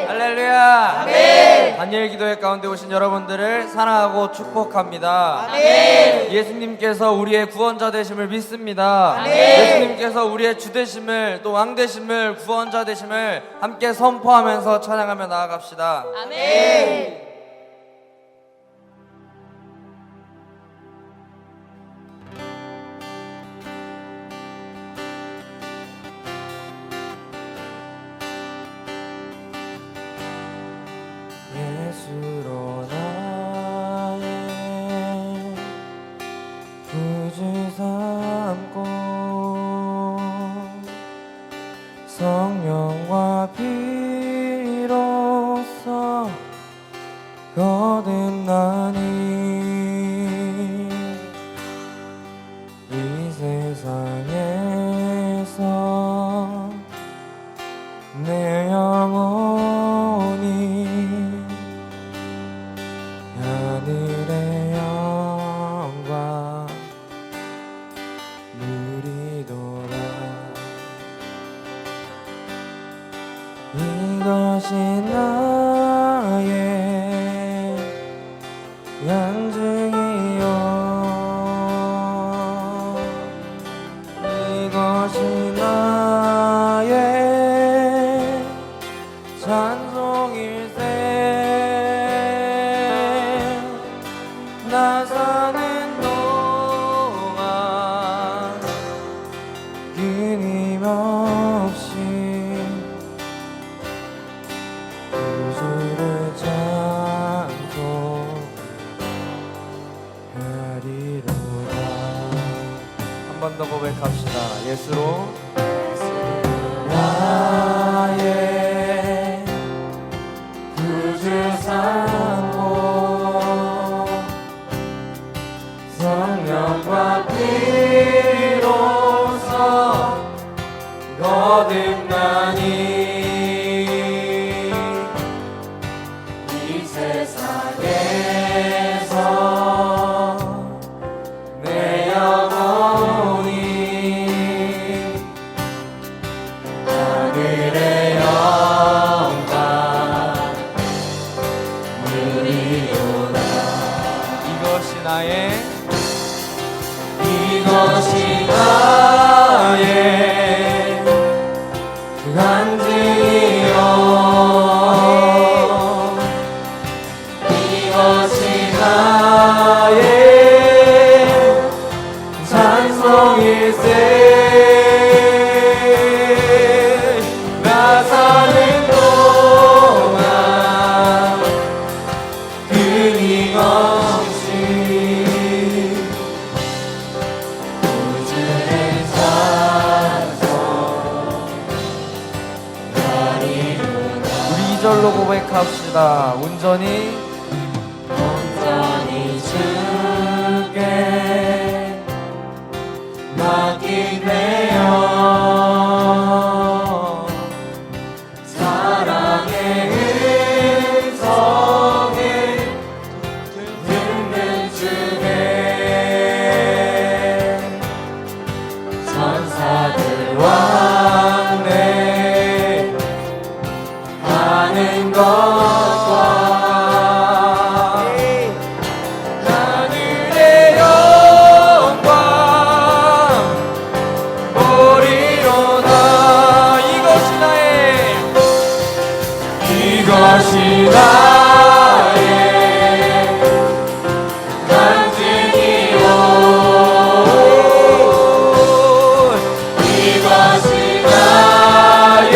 할렐루야. 아멘. 다니엘 기도회 가운데 오신 여러분들을 사랑하고 축복합니다. 아멘. 예수님께서 우리의 구원자 되심을 믿습니다. 아멘. 예수님께서 우리의 주 되심을, 또 왕 되심을, 구원자 되심을 함께 선포하면서 찬양하며 나아갑시다. 아멘. 예수로 나의 구주 삼고 성령과 피로써 거듭나니 이 세상에서 내 영혼이 하늘의 영광 누리도록 이것이 나의 간증이요 이것이 나의 찬송일세 나 사는 동안 끊임없이 구주를 찬송하리로다. 한 번 더 고백합시다. 예수로 나의 구주 삼고 성령과 피로써 거듭나니 이 세상에서 내 영혼이 하늘의 영광 누리도다. 이것이 나의 간증이요 이것이 나의 찬송일세 나 사는 동안 끊임없이 우리 2절로 고백합시다. 온전히 주께 맡기네요. 사랑의 음성을 듣는 중에 천사들 왕래 하는 것과 하늘의 영광 보리로다. 이것이 나의 간증이요 이것이 나의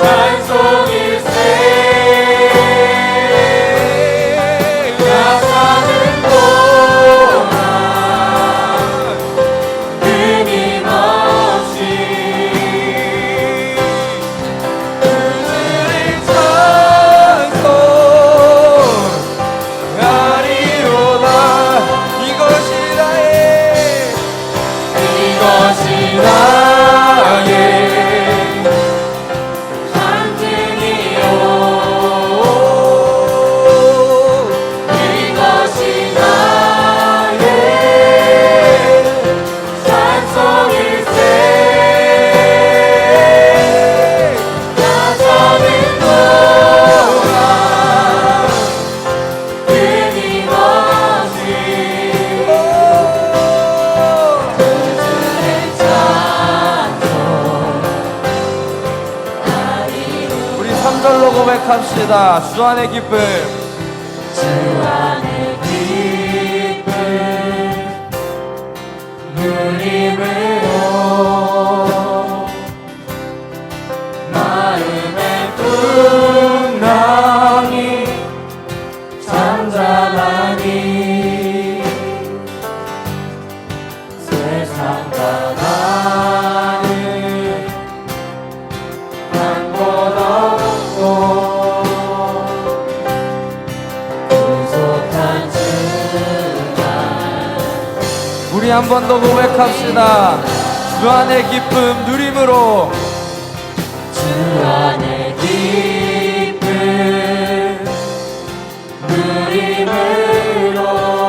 찬송일세 나 사는 동안 끊임없이 그들을 찬송하리로다. 고백합시다. 주 안의 기쁨, 주 안의 기쁨 누림으로 마음의 풍랑이 잠잠하니 세상과 나는 한곳 없고 구속한 주가 우리 한 번 더 고백합시다. 주 안의 기쁨 누림으로 주 안의 기쁨 누림으로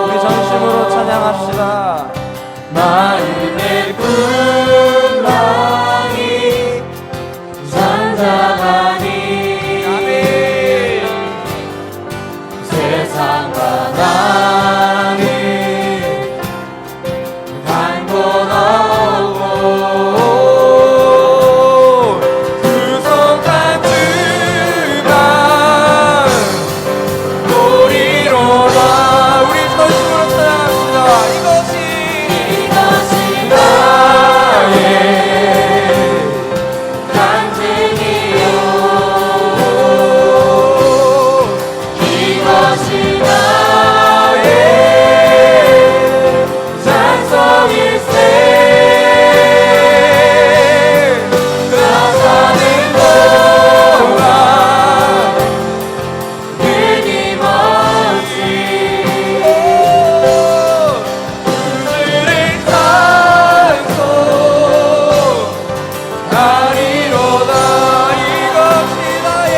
우리 전심으로 찬양합시다. 마음의 풍랑이 잠잠하니 아멘. 세상과 나는 간 곳 없고 구속한 주가 우리로다. 우리 전심으로 찬양합시다. 이것이 이것이 나의 간증이요 이것이 나의 찬송일세 나 사는 동안 끊임없이 주를 찬송하리로다. 이것이 나의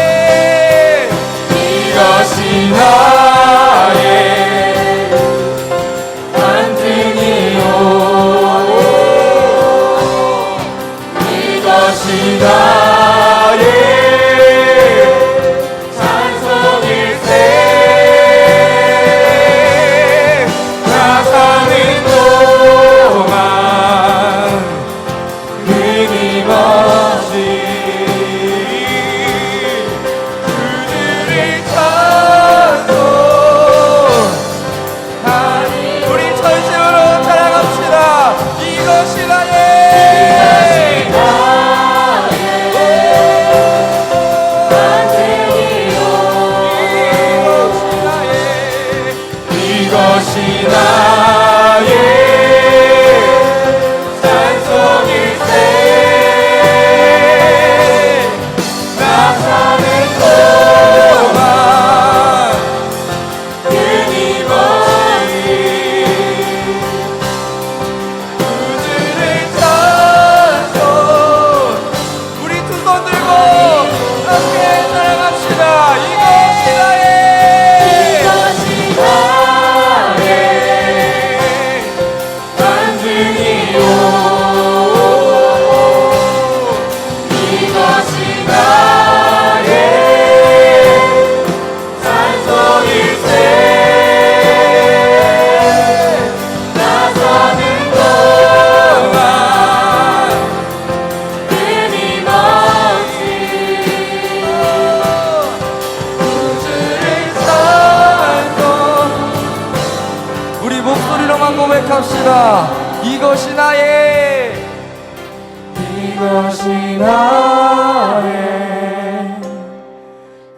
이것이 나의 간증이요 이것이 나의 찬송일세 나 사는 동안 끊임없이 주를 찬송하리. 우리 전심으로 찬양합시다. 이것이 나의 이것이 나의 찬송일세 나 사는 동안 끊임없이 주를 찬송. 우리 두 손 들고 함께 찬양합시다. 이것이 나의 이것이 나의 간증이요 이것이 나의 찬송일세 나 사는 동안 끊임없이 주를 찬송. 우리 목소리로만 고백합시다. 이것이 나의 이것이 나의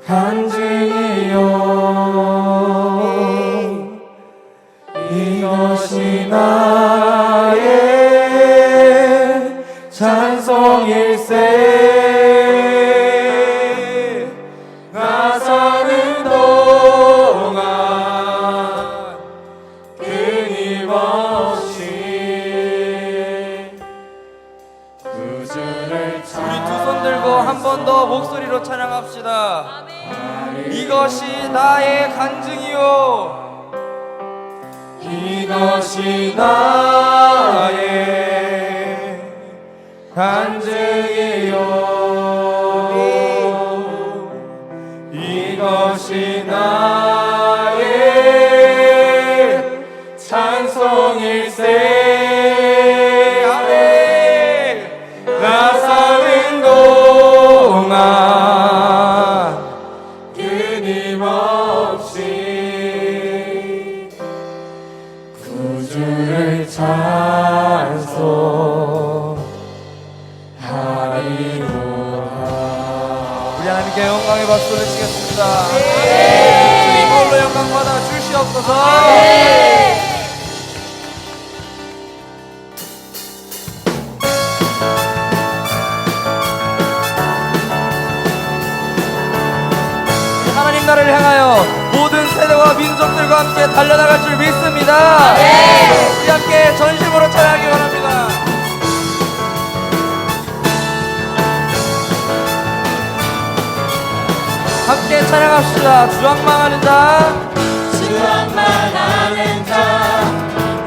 간증이요 이것이 나의 찬송일세 나 사는 동안 끊임없이 구주를 우리 두 손 들고 한 번 더 목소리로 찬양합시다. 이것이 나의 간증이요 이것이 나의 간증이요 이것이 나의 찬송일세 나 사는 동안 찬송하리로다. 우리 하나님께 영광의 박수를 치겠습니다. 주님 홀로 영광 받아 주시옵소서. 하나님 나라를 향하여 모든 세대와 민족들과 함께 달려나갈 줄 믿습니다. 우리 함께 전심으로 찬양하기 바랍니다. 함께 찬양합시다. 주왕망하는 자, 주왕망하는 자,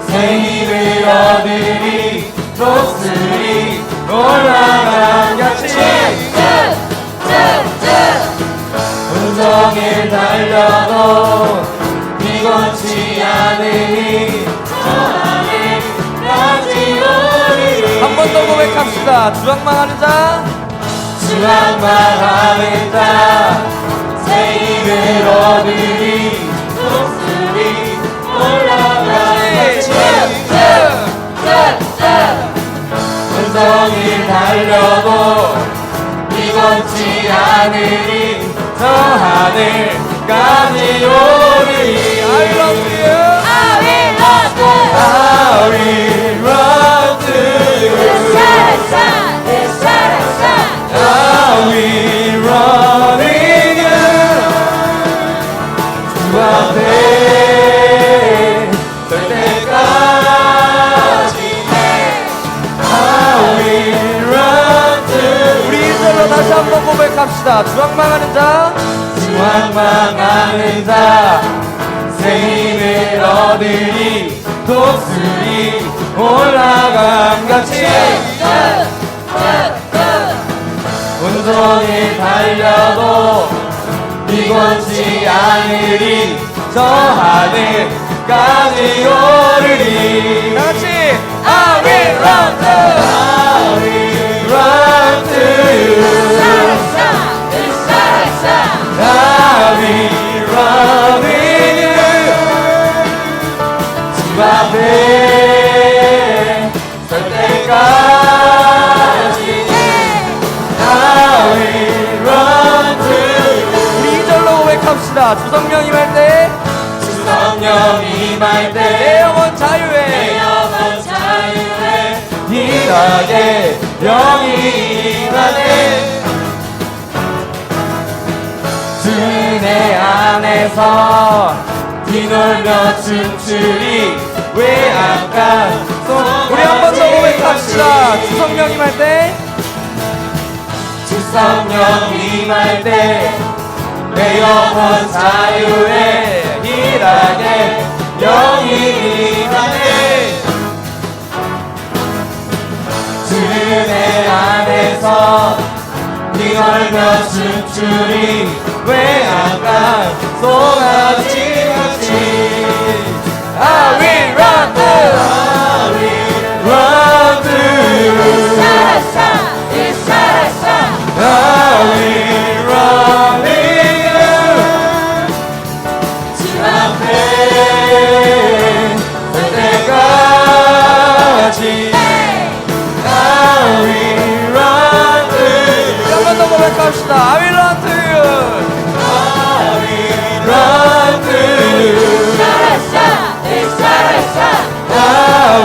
새 힘을 얻으리, 독수리 올라간 같이 온종일 달려도 비곤치 않으니 저 하늘까지 오리리. 한 번 더 고백합시다. 주왕망하는 자, 주왕망하는 자, 새 힘을 얻으리, 독수리 올라간 같이 온종일 달려도 비곤치 않으리, 저 하늘까지 오리리. I love you. I will run to you. I will run in you. 주 앞에 설 때까지 I will run to you. 우리 이절로 다시 한번 고백합시다. 주왕망하는 자, 주왕망하는 자, 새 힘을 얻으리, 독수리 올라감 같이 온종일 달려도 비곤치 않으리, 저 하늘까지 오르리. 다같이 I will run to you. I will run to you. I will run in you. 주 앞에 설 때까지 I will run to you. 우리 이절로 고백합시다. 주성령 임할 때, 주 성령 임할 내 때 영혼 자유에 영원 자유에 일하게 영이 임하네. 주 은혜 안에서 뛰놀며 춤추리, 외양간 우리 한 번 더 고백합시다. 주성령 임할 때, 주 성령 임할 때 내 영혼 자유에 일하게 영이 임하네. 주 은혜 안에서 뛰놀며 춤추리, 외양간 송아지 같이 I will run to you. I will run to you. I will run in you. 주 앞에 설 때까지 I will run to you. 한 번 더 고백합시다. I will run to you. I will run to you. I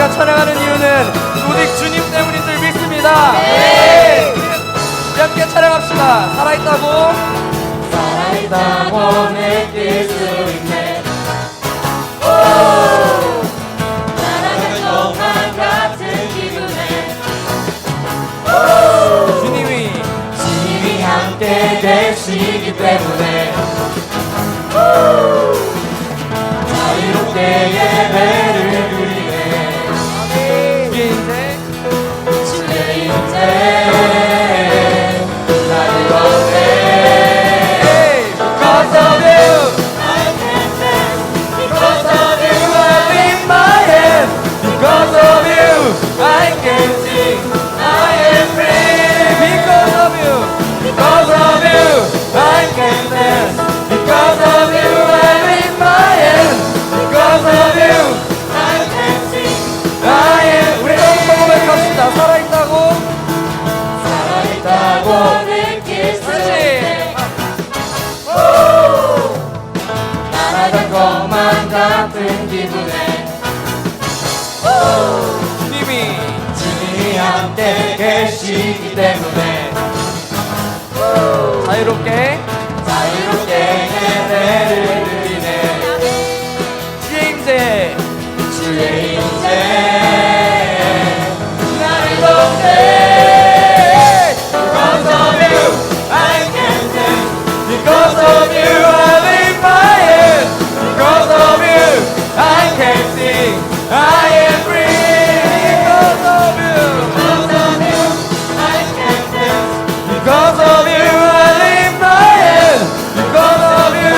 우리가 찬양하는 이유는 오직 주님 때문인 줄 믿습니다. 우리 함께 찬양합시다. 살아있다고 느낄 수 있네. 날아갈 것만 같은 기분에 주님이 함께 계시기 때문에 자유롭게 예배를 드리네. 주의 인생 나를 건네. Because of you, I can dance. Because of you, I lift my hands. Because of you, I can sing. I am free. Because of you, I can dance. Because of you, I lift my hands. Because of you, I can sing. I am free. 우리 한번 고백합시다. 살아있다고 느낄 수 있네. 날아갈 것만 같은 기분에 주님이 함께 계시기 때문에 자유롭게 예배를 드리네. 주의 인생 나를 건네. Because of you, I can dance. Because of you, I lift my hands. Because of you, I can sing. I am free. Because of you, I can dance. Because of you, I lift my hands. Because of you,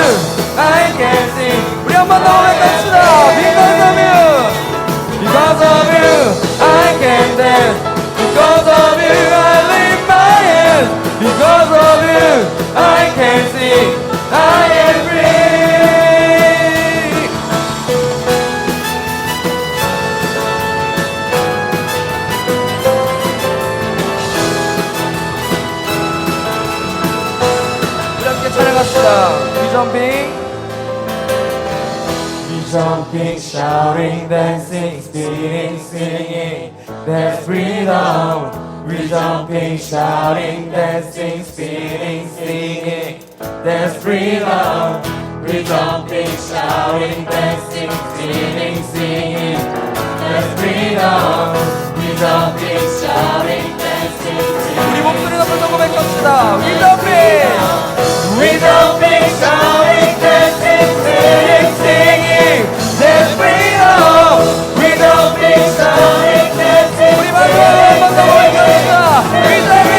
I can sing. 우리 한 번 더 고백합시다. Because of you, I can dance. Because of you, I lift my hands. Because of you, I can sing. I am free. 우리 함께 찬양합시다. We jumping. Jumping, shouting, dancing, spinning, singing, there's freedom. We jumping, shouting, dancing, spinning, singing, there's freedom. We jumping, shouting, dancing, spinning, singing, there's freedom. We jumping, shouting, dancing, 우리 singing. 목소리 높여서 고백합시다. We jumping. We jumping, shouting, dancing, spinning, singing, there's freedom. We jumping, shouting, dancing, 우리 마지막으로 한 번 더 고백합시다. We jumping.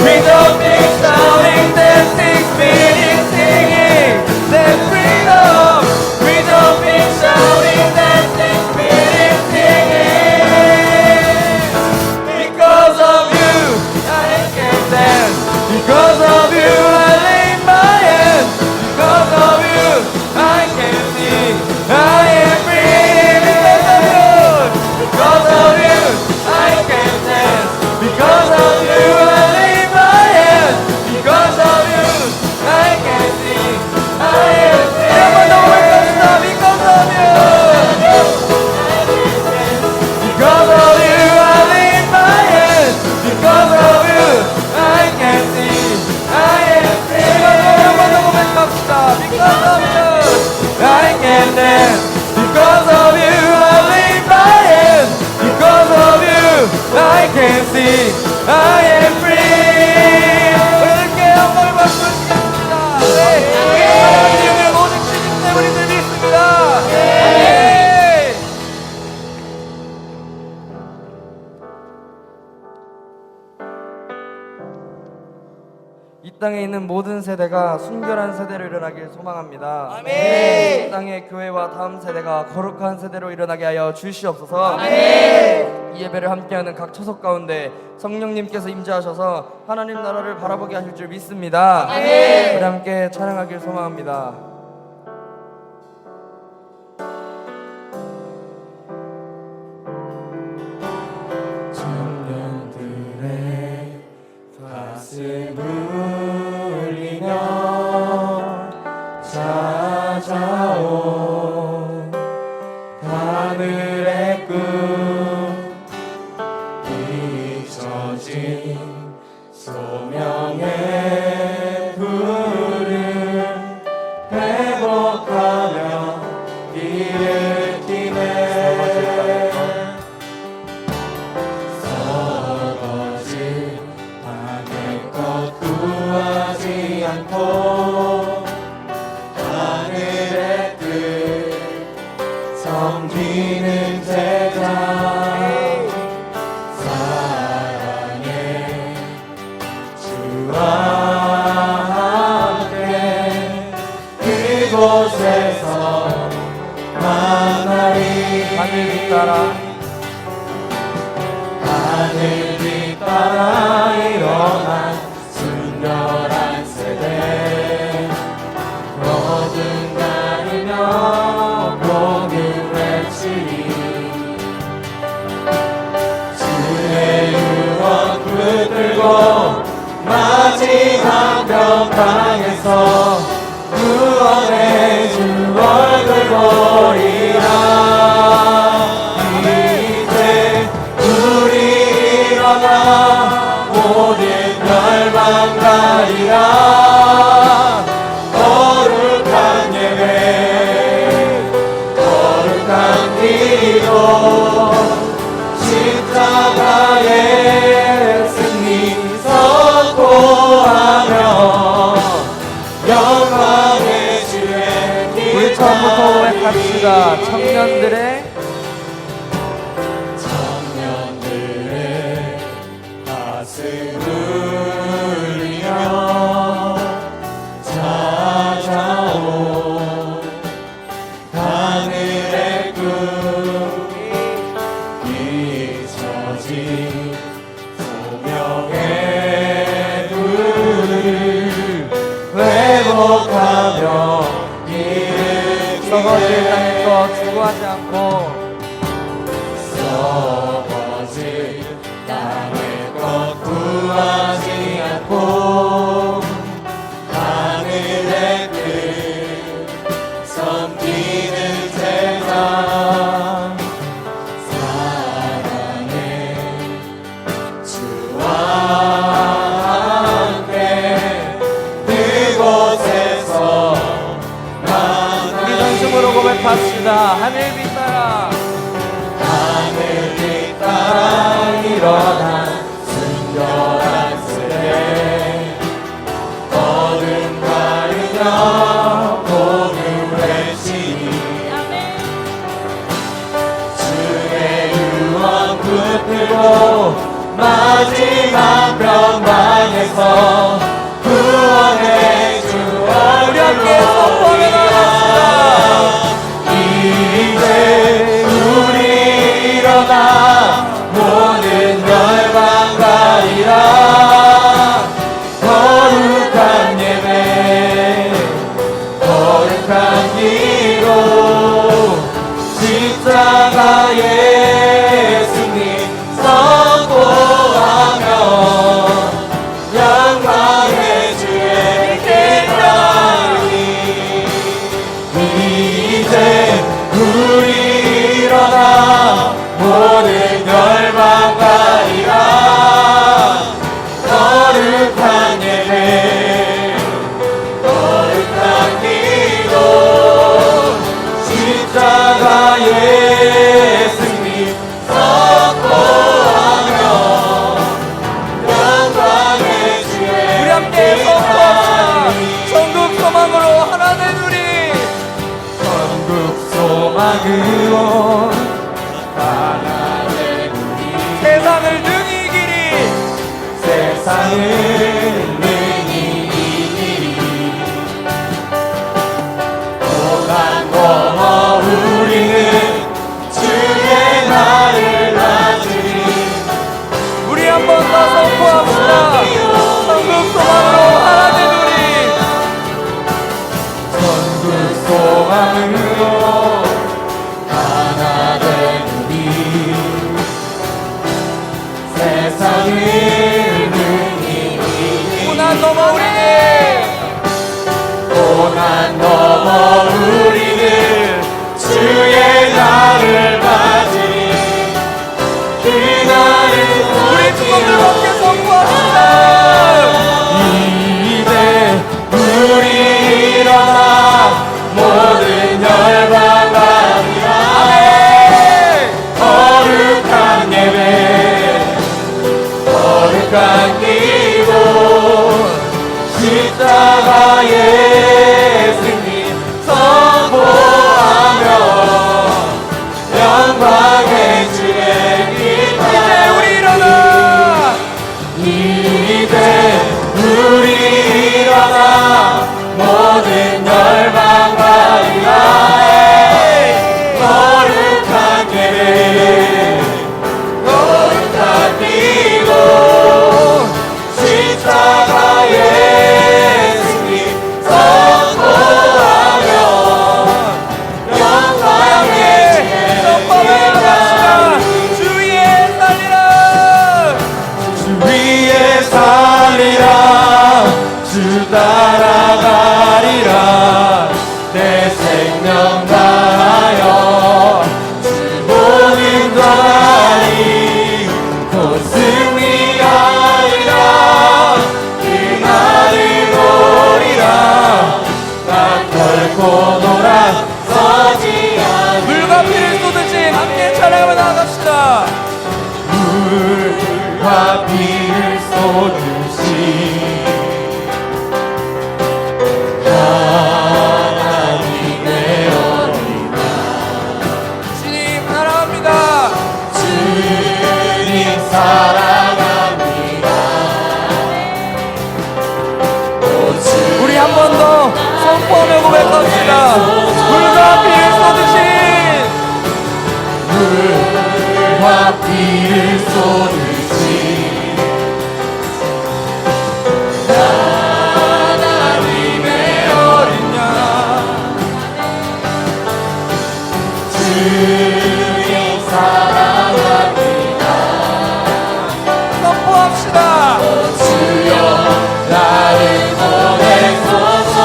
we jumping, shouting, dancing, spinning, singing, there's freedom. We jumping, shouting, dancing, spinning, singing. Because of you, I can dance. Because of you, I lift my hands. Because of you, I can sing. I am free. Because of you, I can dance. Because of you, I lift my hands. Because of you, I can sing. I am free. 한 번 더 고백합시다. Because of you. Because of you, I lift my hands. Because of you, I can sing. I am free. 한 번 더 고백합시다. Because of you. I can dance. Because of you, I lift my hands. Because of you, I can sing. I am free. 이렇게 한 번을 말씀드리겠습니다. 하나님 이유는 오직 주님 때문인 줄 믿습니다. 아멘. 이 땅에 있는 모든 세대가 순결한 세대로 일어나길 소망합니다. 아멘. 이 땅의 교회와 다음 세대가 거룩한 세대로 일어나게 하여 주시옵소서. 아멘. 이 예배를 함께하는 각 처석 가운데 성령님께서 임재하셔서 하나님 나라를 바라보게 하실 줄 믿습니다. 아멘. 우리 함께 찬양하길 소망합니다. 청년들의 가슴 울리며 찾아온 하늘의 꿈 일으키네 서거지 당할 것 구하지 않고 하늘의 뜻 섬기는 제자 사랑의 주와 함께 그곳에서 만나리 하늘 빛 따라 하늘 빛 따라 일어난 순결한 세대 거듭 가리며 복을 외치리 주의 유언 붙들고 마지막 평강에서 구원의 주 얼굴 보리라 이제 우리 일어나 모든 멸망 가리라 거룩한 예배 거룩한 기도 십자가의 승리 선포하며 영광의 주의 우리 처음부터 고백합시다. 청년들의 가슴 울리며 찾아온 하늘의 꿈 잊혀진 소명의 불을 회복하며 썩어질 땅의 것 추구하지 않고 썩어질 땅의 것 구하지 않고 하늘의 뜻 섬기는 제자 사랑의 주와 함께 그곳에서 우리 전심으로 고백합시다. 하늘 빛 따라 하늘 빛 따라 일어난 순결한 세대 거듭 가르며 복을 외치니 주의 유언 붙들고 마지막 평강에서 구원의 주 우리 함께 선포하며 나갑시다. 이제 우리 일어나 모든 열방 가리라 거룩한 예배 거룩한 기도 십자가의 승리 선포하며 영광의 주의 빛나리 이제 우리 일어나 모든 열방 가리라 거룩한 예배 거룩한 기도 십자가의 승리 선포하며 영광의 주의 우리 함께 선포합시다. 천국 소망으로 하나 되누리 천국 소망으로 하나 되누리 세상을 능히 이기리 세상을 능히 이기리 고난 넘어 우리는 주의 날을 맞으리 우리 한 번 더 선포합시다. 천국 소망으로 하나 되누리 천국 소망으로 하나 되리 물과 피를 쏟으신 함께 찬양하며 나아갑시다. 물과 피를 쏟으신 하나님의 어린아 주님 사랑합니다. 주님 사랑합니다. 우리 한 번 더 선포하며 고백합시다. 물과 피를 쏟으신 물과 피를 쏟으신 하나님의 어린 양 주님 사랑합니다. 선포합시다. 주여 나를 보내소서.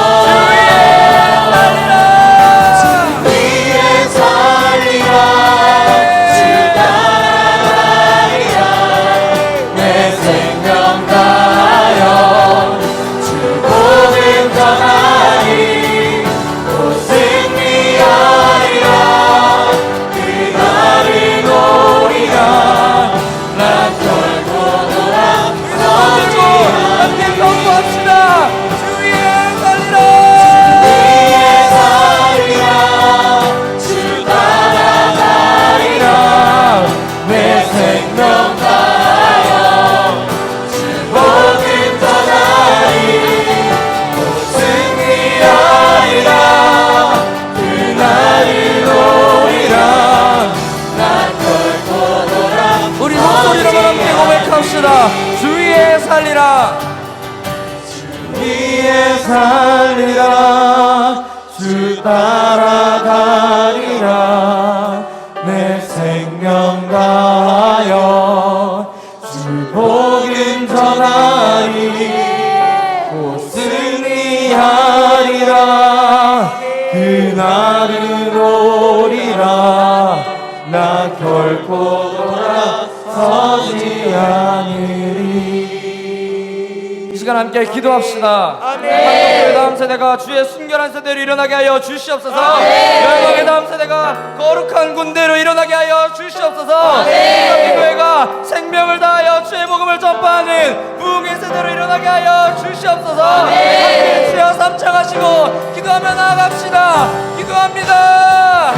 주위에 살리라 주 따라가리라 내 생명 다하여 주 복음 전하리 곧 승리하리라 그날을 노리라 난 결코 돌아서지 함께 선포합시다. 주위에 살리라. 위에 살리라 주 따라가리라 내 생명 다하여 주 복음 전하리 곧 승리하리라 그날을 노리라 난 결코 우리 목소리로만 함께 고백합시다. 주위에 살리라. 위에 살리라 주 따라가리라 내 생명 다하여 주 복음 전하리 곧 승리하리라 그날을 오리라 나 결코 돌아서지 않으리. 이 시간 함께 기도합시다. 한국의 다음 세대가 주의 순결한 세대로 일어나게 하여 주시옵소서. 열방의 다음 세대가 거룩한 군대로 일어나게 하여 주시옵소서. 우리 교회가 생명을 다하여 주의 복음을 전파하는 부흥의 세대로 일어나게 하여 주시옵소서. 함께 주여 삼창하시고 기도하며 나아갑시다. 기도합니다.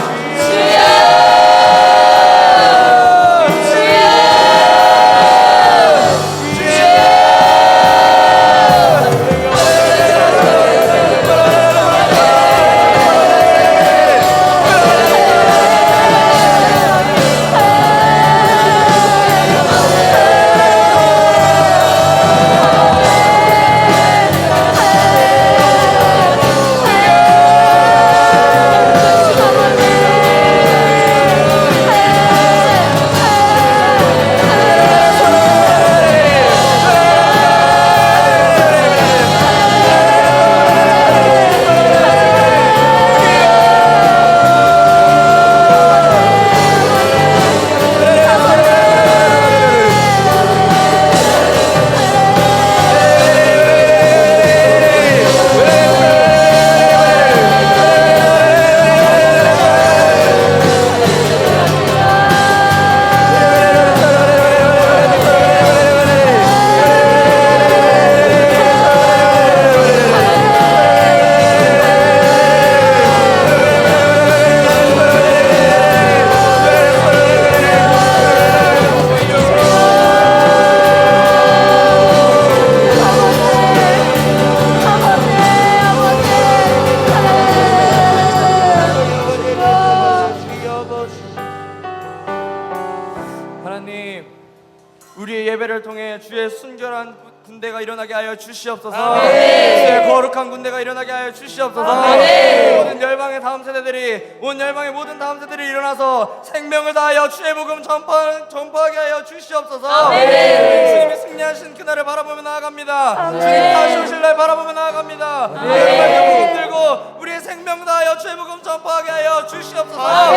우리의 예배를 통해 주의 순결한 군대가 일어나게 하여 주시옵소서. 주의 거룩한 군대가 일어나게 하여 주시옵소서. 모든 열방의 다음 세대들이, 온 열방의 모든 다음 세대들이 일어나서 생명을 다하여 주의 복음 전파하게 하여 주시옵소서. 주님이 승리하신 그날을 바라보며 나아갑니다. 주님 다시 오실 날 바라보며 나아갑니다. 열방의 복음 들고 우리의 생명 다하여 주의 복음 전파하게 하여 주시옵소서.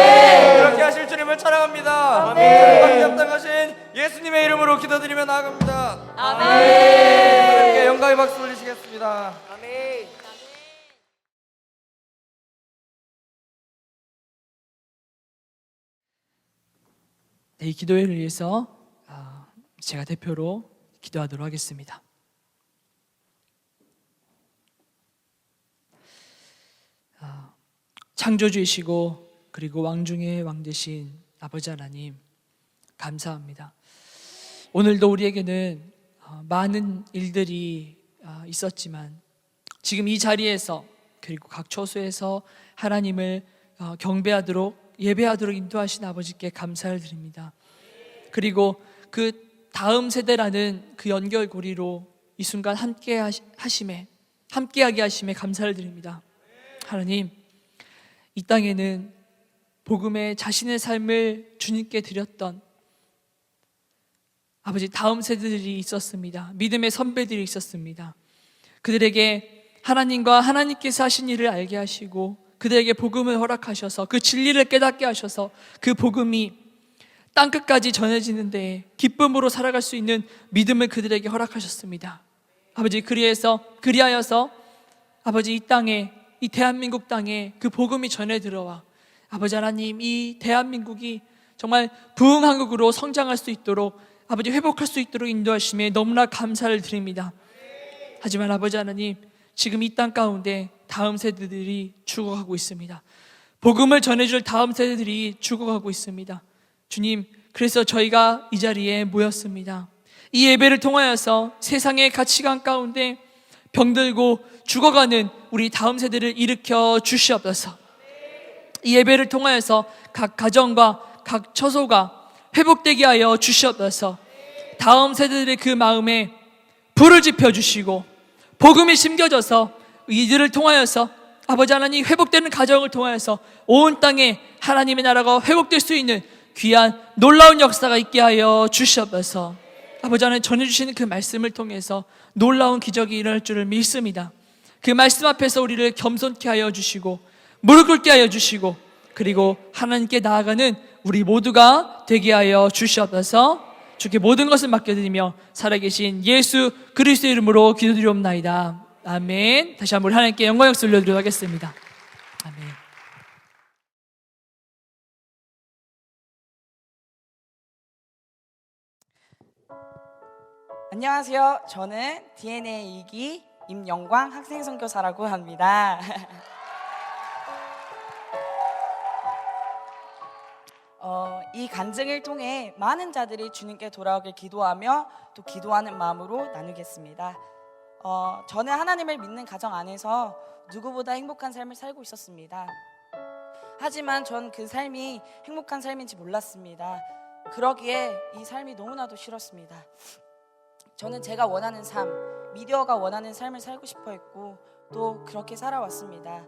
그렇게 하실 주님을 찬양합니다. 주님 합당하신 예수님의 이름으로 기도드리며 나아갑니다. 아멘. 영광의 박수 올리시겠습니다. 아멘. 이 기도회를 위해서 제가 대표로 기도하도록 하겠습니다. 창조주이시고 그리고 왕 중의 왕 되신 아버지 하나님, 감사합니다. 오늘도 우리에게는 많은 일들이 있었지만 지금 이 자리에서 그리고 각 처소에서 하나님을 경배하도록 예배하도록 인도하신 아버지께 감사를 드립니다. 그리고 그 다음 세대라는 그 연결고리로 이 순간 함께하게 하심에 감사를 드립니다. 하나님, 이 땅에는 복음의 자신의 삶을 주님께 드렸던 아버지 다음 세대들이 있었습니다. 믿음의 선배들이 있었습니다. 그들에게 하나님과 하나님께서 하신 일을 알게 하시고 그들에게 복음을 허락하셔서 그 진리를 깨닫게 하셔서 그 복음이 땅끝까지 전해지는데 기쁨으로 살아갈 수 있는 믿음을 그들에게 허락하셨습니다. 아버지, 그리하여서 아버지 이 땅에, 이 대한민국 땅에 그 복음이 전해 들어와 아버지 하나님, 이 대한민국이 정말 부흥한국으로 성장할 수 있도록 아버지 회복할 수 있도록 인도하심에 너무나 감사를 드립니다. 하지만 아버지 하나님, 지금 이 땅 가운데 다음 세대들이 죽어가고 있습니다. 복음을 전해줄 다음 세대들이 죽어가고 있습니다. 주님, 그래서 저희가 이 자리에 모였습니다. 이 예배를 통하여서 세상의 가치관 가운데 병들고 죽어가는 우리 다음 세대를 일으켜 주시옵소서. 이 예배를 통하여서 각 가정과 각 처소가 회복되게 하여 주시옵소서. 다음 세대들의 그 마음에 불을 지펴주시고 복음이 심겨져서 이들을 통하여서 아버지 하나님 회복되는 가정을 통하여서 온 땅에 하나님의 나라가 회복될 수 있는 귀한 놀라운 역사가 있게 하여 주시옵소서. 아버지 하나님 전해주시는 그 말씀을 통해서 놀라운 기적이 일어날 줄을 믿습니다. 그 말씀 앞에서 우리를 겸손케 하여 주시고 무릎 꿇게 하여 주시고 그리고 하나님께 나아가는 우리 모두가 되게 하여 주시옵소서. 주께 모든 것을 맡겨드리며 살아계신 예수 그리스도의 이름으로 기도드리옵나이다. 아멘. 다시 한번 하나님께 영광 역사 올려드리도록 하겠습니다. 아멘. 안녕하세요. 저는 DNA 2기 임영광 학생선교사라고 합니다. 이 간증을 통해 많은 자들이 주님께 돌아오길 기도하며 또 기도하는 마음으로 나누겠습니다. 저는 하나님을 믿는 가정 안에서 누구보다 행복한 삶을 살고 있었습니다. 하지만 전 그 삶이 행복한 삶인지 몰랐습니다. 그러기에 이 삶이 너무나도 싫었습니다. 저는 제가 원하는 삶, 미디어가 원하는 삶을 살고 싶어 했고 또 그렇게 살아왔습니다.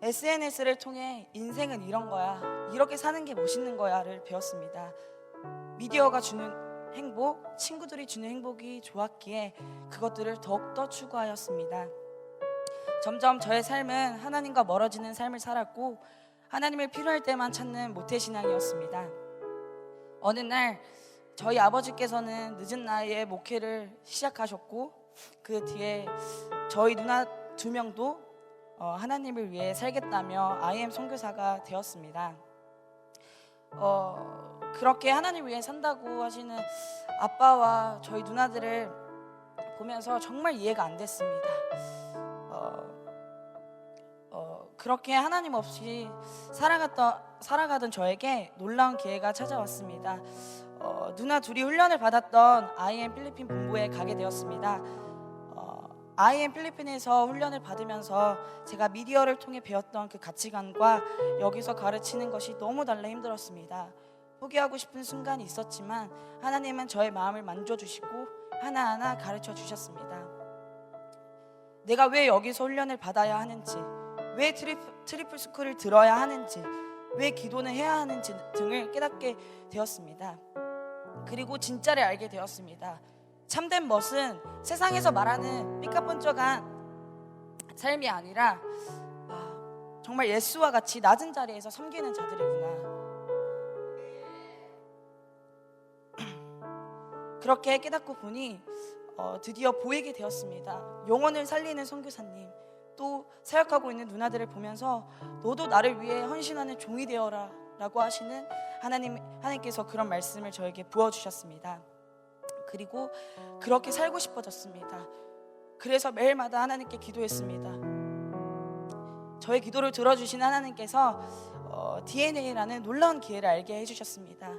SNS를 통해 인생은 이런 거야, 이렇게 사는 게 멋있는 거야를 배웠습니다. 미디어가 주는 행복, 친구들이 주는 행복이 좋았기에 그것들을 더욱더 추구하였습니다. 점점 저의 삶은 하나님과 멀어지는 삶을 살았고 하나님을 필요할 때만 찾는 모태신앙이었습니다. 어느 날 저희 아버지께서는 늦은 나이에 목회를 시작하셨고 그 뒤에 저희 누나 2명도 하나님을 위해 살겠다며 IM 선교사가 되었습니다. 그렇게 하나님 위해 산다고 하시는 아빠와 저희 누나들을 보면서 정말 이해가 안 됐습니다. 그렇게 하나님 없이 살아가던 저에게 놀라운 기회가 찾아왔습니다. 누나 둘이 훈련을 받았던 IM 필리핀 본부에 가게 되었습니다. IM 필리핀에서 훈련을 받으면서 제가 미디어를 통해 배웠던 그 가치관과 여기서 가르치는 것이 너무 달라 힘들었습니다. 포기하고 싶은 순간이 있었지만 하나님은 저의 마음을 만져주시고 하나하나 가르쳐 주셨습니다. 내가 왜 여기서 훈련을 받아야 하는지, 왜 트리플 스쿨을 들어야 하는지, 왜 기도는 해야 하는지 등을 깨닫게 되었습니다. 그리고 진짜를 알게 되었습니다. 참된 멋은 세상에서 말하는 삐까뻔쩍한 삶이 아니라 정말 예수와 같이 낮은 자리에서 섬기는 자들이구나. 그렇게 깨닫고 보니 드디어 보이게 되었습니다. 영혼을 살리는 선교사님, 또 사역하고 있는 누나들을 보면서 너도 나를 위해 헌신하는 종이 되어라 라고 하시는 하나님께서 그런 말씀을 저에게 부어주셨습니다. 그리고 그렇게 살고 싶어졌습니다. 그래서 매일마다 하나님께 기도했습니다. 저의 기도를 들어주신 하나님께서 DNA라는 놀라운 기회를 알게 해주셨습니다.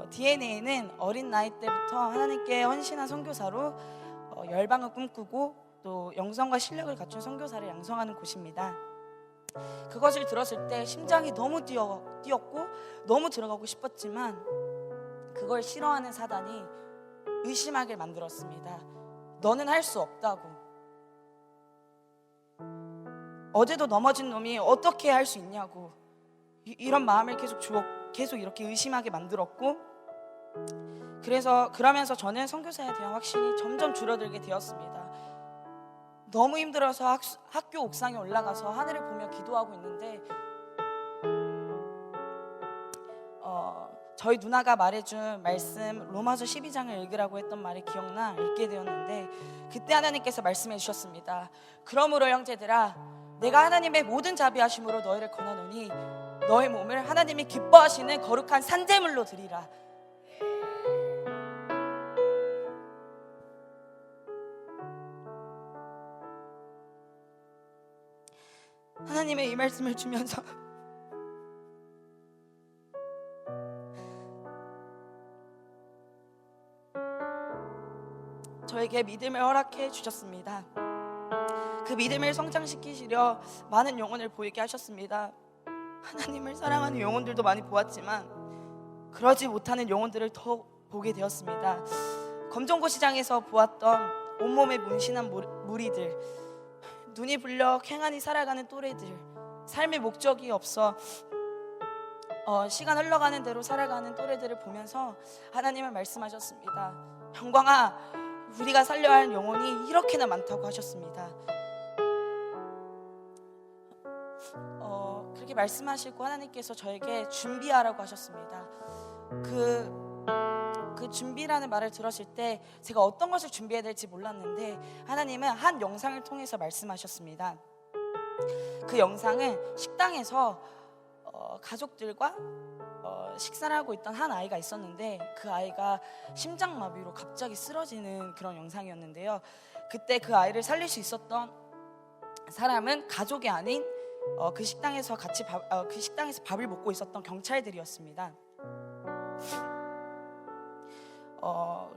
DNA는 어린 나이 때부터 하나님께 헌신한 선교사로 열방을 꿈꾸고 또 영성과 실력을 갖춘 선교사를 양성하는 곳입니다. 그것을 들었을 때 심장이 너무 뛰었고 너무 들어가고 싶었지만 그걸 싫어하는 사단이 의심하게 만들었습니다. 너는 할 수 없다고. 어제도 넘어진 놈이 어떻게 할 수 있냐고. 이런 마음을 계속 이렇게 의심하게 만들었고, 그러면서 저는 선교사에 대한 확신이 점점 줄어들게 되었습니다. 너무 힘들어서 학교 옥상에 올라가서 하늘을 보며 기도하고 있는데 저희 누나가 말해준 말씀 로마서 12장을 읽으라고 했던 말이 기억나 읽게 되었는데, 그때 하나님께서 말씀해 주셨습니다. 그러므로 형제들아, 내가 하나님의 모든 자비하심으로 너희를 권하노니 너의 몸을 하나님이 기뻐하시는 거룩한 산제물로 드리라. 하나님의 이 말씀을 주면서 저에게 믿음을 허락해 주셨습니다. 그 믿음을 성장시키시려 많은 영혼을 보이게 하셨습니다. 하나님을 사랑하는 영혼들도 많이 보았지만 그러지 못하는 영혼들을 더 보게 되었습니다. 검정고 시장에서 보았던 온몸에 문신한 무리들, 눈이 불려 캥한히 살아가는 또래들, 삶의 목적이 없어 시간 흘러가는 대로 살아가는 또래들을 보면서 하나님은 말씀하셨습니다. 영광아, 우리가 살려야 할 영혼이 이렇게나 많다고 하셨습니다. 그렇게 말씀하시고 하나님께서 저에게 준비하라고 하셨습니다. 그 준비라는 말을 들었을 때 제가 어떤 것을 준비해야 될지 몰랐는데 하나님은 한 영상을 통해서 말씀하셨습니다. 그 영상은 식당에서 가족들과 식사를 하고 있던 한 아이가 있었는데 그 아이가 심장마비로 갑자기 쓰러지는 그런 영상이었는데요. 그때 그 아이를 살릴 수 있었던 사람은 가족이 아닌 그 식당에서 밥을 먹고 있었던 경찰들이었습니다.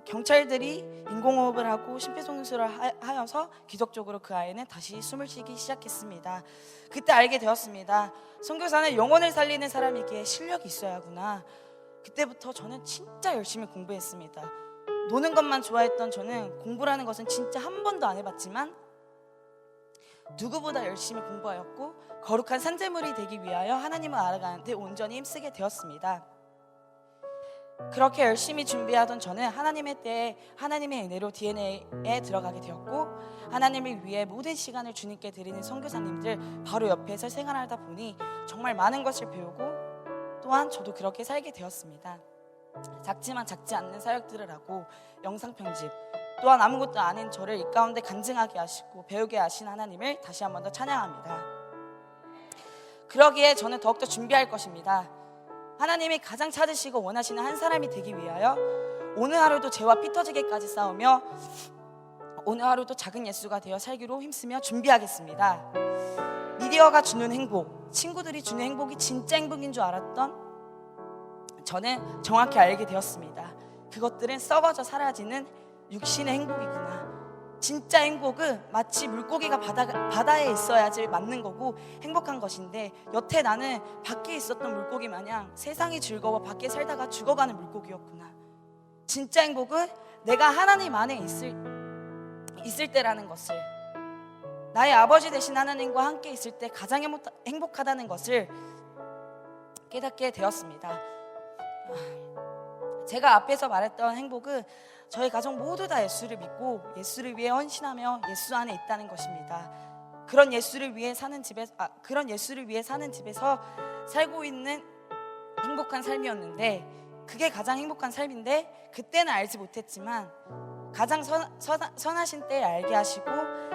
경찰들이 인공호흡을 하고 심폐소생술을 하여서 기적적으로 그 아이는 다시 숨을 쉬기 시작했습니다. 그때 알게 되었습니다. 선교사는 영혼을 살리는 사람이기에 실력이 있어야 하구나. 그때부터 저는 진짜 열심히 공부했습니다. 노는 것만 좋아했던 저는 공부라는 것은 진짜 한 번도 안 해봤지만 누구보다 열심히 공부하였고 거룩한 산제물이 되기 위하여 하나님을 알아가는 데 온전히 힘쓰게 되었습니다. 그렇게 열심히 준비하던 저는 하나님의 때에 하나님의 은혜로 DNA에 들어가게 되었고, 하나님을 위해 모든 시간을 주님께 드리는 선교사님들 바로 옆에서 생활하다 보니 정말 많은 것을 배우고 또한 저도 그렇게 살게 되었습니다. 작지만 작지 않는 사역들을 하고 영상 편집, 또한 아무것도 아닌 저를 이 가운데 간증하게 하시고 배우게 하신 하나님을 다시 한 번 더 찬양합니다. 그러기에 저는 더욱더 준비할 것입니다. 하나님이 가장 찾으시고 원하시는 한 사람이 되기 위하여 오늘 하루도 죄와 피 터지게까지 싸우며 오늘 하루도 작은 예수가 되어 살기로 힘쓰며 준비하겠습니다. 미디어가 주는 행복, 친구들이 주는 행복이 진짜 행복인 줄 알았던 저는 정확히 알게 되었습니다. 그것들은 썩어져 사라지는 육신의 행복이구나. 진짜 행복은 마치 물고기가 바다에 있어야지 맞는 거고 행복한 것인데, 여태 나는 밖에 있었던 물고기 마냥 세상이 즐거워 밖에 살다가 죽어가는 물고기였구나. 진짜 행복은 내가 하나님 안에 있을 때라는 것을, 나의 아버지 되신 하나님과 함께 있을 때 가장 행복하다는 것을 깨닫게 되었습니다. 제가 앞에서 말했던 행복은 저희 가족 모두 다 예수를 믿고 예수를 위해 헌신하며 예수 안에 있다는 것입니다. 그런 예수를 위해 사는 집에서 살고 있는 행복한 삶이었는데, 그게 가장 행복한 삶인데 그때는 알지 못했지만 가장 선하신 때에 알게 하시고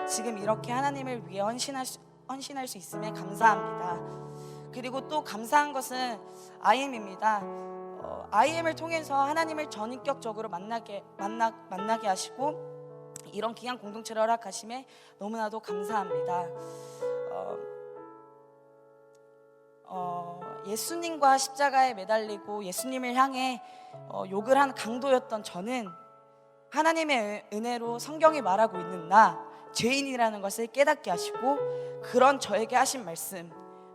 지금 이렇게 하나님을 위해 헌신할 수 있음에 감사합니다. 그리고 또 감사한 것은 IM입니다. IM을 통해서 하나님을 전인격적으로 만나게 하시고 이런 귀한 공동체를 허락하심에 너무나도 감사합니다. 예수님과 십자가에 매달리고 예수님을 향해 욕을 한 강도였던 저는 하나님의 은혜로 성경이 말하고 있는 나 죄인이라는 것을 깨닫게 하시고 그런 저에게 하신 말씀,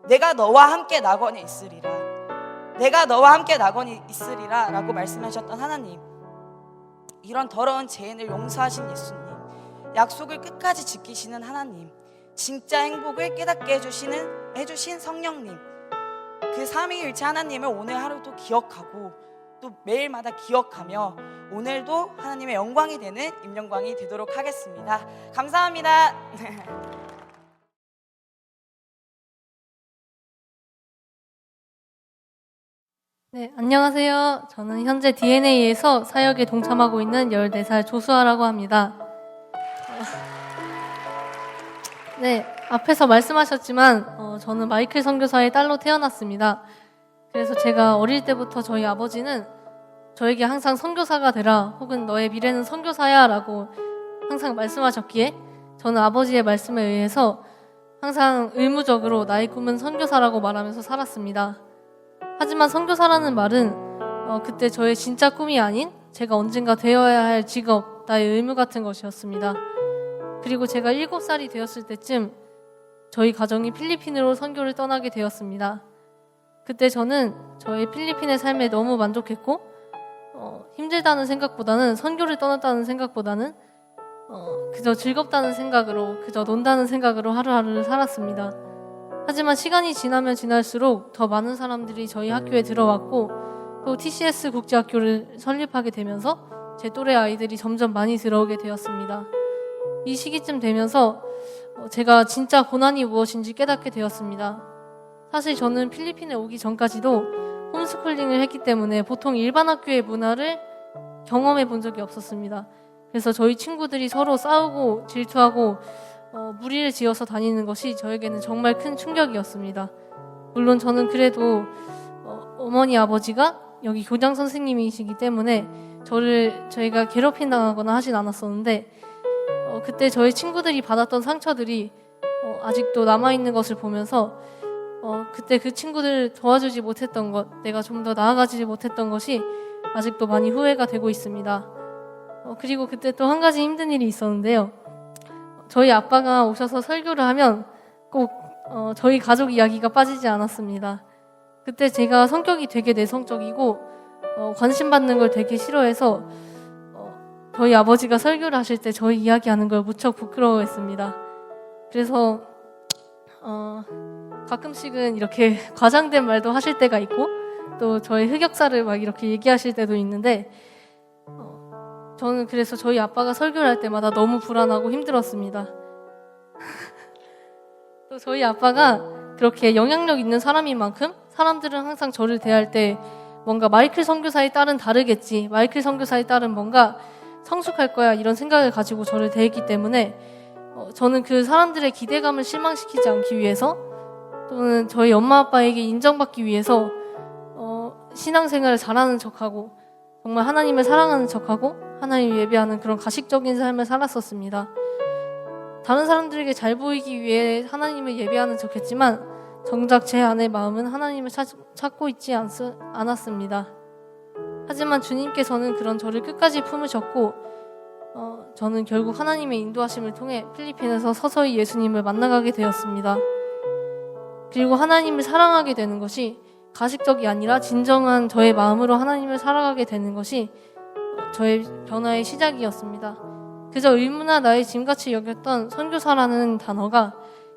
내가 너와 함께 낙원에 있으리라, 내가 너와 함께 낙원에 있으리라 라고 말씀하셨던 하나님, 이런 더러운 죄인을 용서하신 예수님, 약속을 끝까지 지키시는 하나님, 진짜 행복을 깨닫게 해주신 성령님, 그 삼위일체 하나님을 오늘 하루도 기억하고 또 매일마다 기억하며 오늘도 하나님의 영광이 되는 임영광이 되도록 하겠습니다. 감사합니다. 네, 안녕하세요. 저는 현재 DNA에서 사역에 동참하고 있는 14살 조수아라고 합니다. 네, 앞에서 말씀하셨지만 저는 마이클 선교사의 딸로 태어났습니다. 그래서 제가 어릴 때부터 저희 아버지는 저에게 항상 선교사가 되라, 혹은 너의 미래는 선교사야 라고 항상 말씀하셨기에 저는 아버지의 말씀에 의해서 항상 의무적으로 나의 꿈은 선교사라고 말하면서 살았습니다. 하지만 선교사라는 말은 그때 저의 진짜 꿈이 아닌 제가 언젠가 되어야 할 직업, 나의 의무 같은 것이었습니다. 그리고 제가 7살이 되었을 때쯤 저희 가정이 필리핀으로 선교를 떠나게 되었습니다. 그때 저는 저의 필리핀의 삶에 너무 만족했고 힘들다는 생각보다는, 선교를 떠났다는 생각보다는 그저 즐겁다는 생각으로, 그저 논다는 생각으로 하루하루를 살았습니다. 하지만 시간이 지나면 지날수록 더 많은 사람들이 저희 학교에 들어왔고 또 TCS 국제학교를 설립하게 되면서 제 또래 아이들이 점점 많이 들어오게 되었습니다. 이 시기쯤 되면서 제가 진짜 고난이 무엇인지 깨닫게 되었습니다. 사실 저는 필리핀에 오기 전까지도 홈스쿨링을 했기 때문에 보통 일반 학교의 문화를 경험해 본 적이 없었습니다. 그래서 저희 친구들이 서로 싸우고 질투하고 무리를 지어서 다니는 것이 저에게는 정말 큰 충격이었습니다. 물론 저는 그래도 어머니 아버지가 여기 교장 선생님이시기 때문에 저희가 괴롭힌다거나 하진 않았었는데 그때 저희 친구들이 받았던 상처들이 아직도 남아있는 것을 보면서 그때 그 친구들을 도와주지 못했던 것, 내가 좀 더 나아가지 못했던 것이 아직도 많이 후회가 되고 있습니다. 그리고 그때 또 한 가지 힘든 일이 있었는데요. 저희 아빠가 오셔서 설교를 하면 꼭 저희 가족 이야기가 빠지지 않았습니다. 그때 제가 성격이 되게 내성적이고 관심받는 걸 되게 싫어해서 저희 아버지가 설교를 하실 때 저희 이야기하는 걸 무척 부끄러워했습니다. 그래서 가끔씩은 이렇게 과장된 말도 하실 때가 있고 또 저의 흑역사를 막 이렇게 얘기하실 때도 있는데 저는 그래서 저희 아빠가 설교를 할 때마다 너무 불안하고 힘들었습니다. 또 저희 아빠가 그렇게 영향력 있는 사람인 만큼 사람들은 항상 저를 대할 때 뭔가 마이클 선교사의 딸은 다르겠지, 마이클 선교사의 딸은 뭔가 성숙할 거야, 이런 생각을 가지고 저를 대했기 때문에 저는 그 사람들의 기대감을 실망시키지 않기 위해서 또는 저희 엄마 아빠에게 인정받기 위해서 신앙생활을 잘하는 척하고 정말 하나님을 사랑하는 척하고 하나님을 예배하는 그런 가식적인 삶을 살았었습니다. 다른 사람들에게 잘 보이기 위해 하나님을 예배하는 척했지만 정작 제 안의 마음은 하나님을 찾고 있지 않았습니다. 하지만 주님께서는 그런 저를 끝까지 품으셨고 저는 결국 하나님의 인도하심을 통해 필리핀에서 서서히 예수님을 만나가게 되었습니다. 그리고 하나님을 사랑하게 되는 것이 가식적이 아니라 진정한 저의 마음으로 하나님을 살아가게 되는 것이 저의 변화의 시작이었습니다. 그저 의무나 나의 짐같이 여겼던 선교사라는 단어가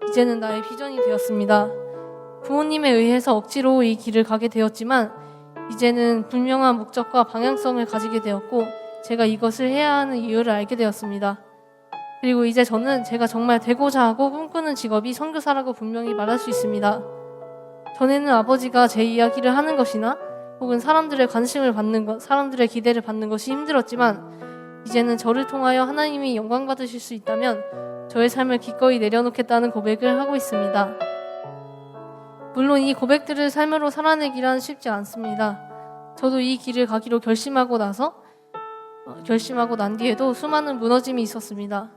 이제는 나의 비전이 되었습니다. 부모님에 의해서 억지로 이 길을 가게 되었지만 이제는 분명한 목적과 방향성을 가지게 되었고 제가 이것을 해야 하는 이유를 알게 되었습니다. 그리고 이제 저는 제가 정말 되고자 하고 꿈꾸는 직업이 선교사라고 분명히 말할 수 있습니다. 전에는 아버지가 제 이야기를 하는 것이나 혹은 사람들의 관심을 받는 것, 사람들의 기대를 받는 것이 힘들었지만 이제는 저를 통하여 하나님이 영광 받으실 수 있다면 저의 삶을 기꺼이 내려놓겠다는 고백을 하고 있습니다. 물론 이 고백들을 삶으로 살아내기란 쉽지 않습니다. 저도 이 길을 가기로 결심하고 난 뒤에도 수많은 무너짐이 있었습니다.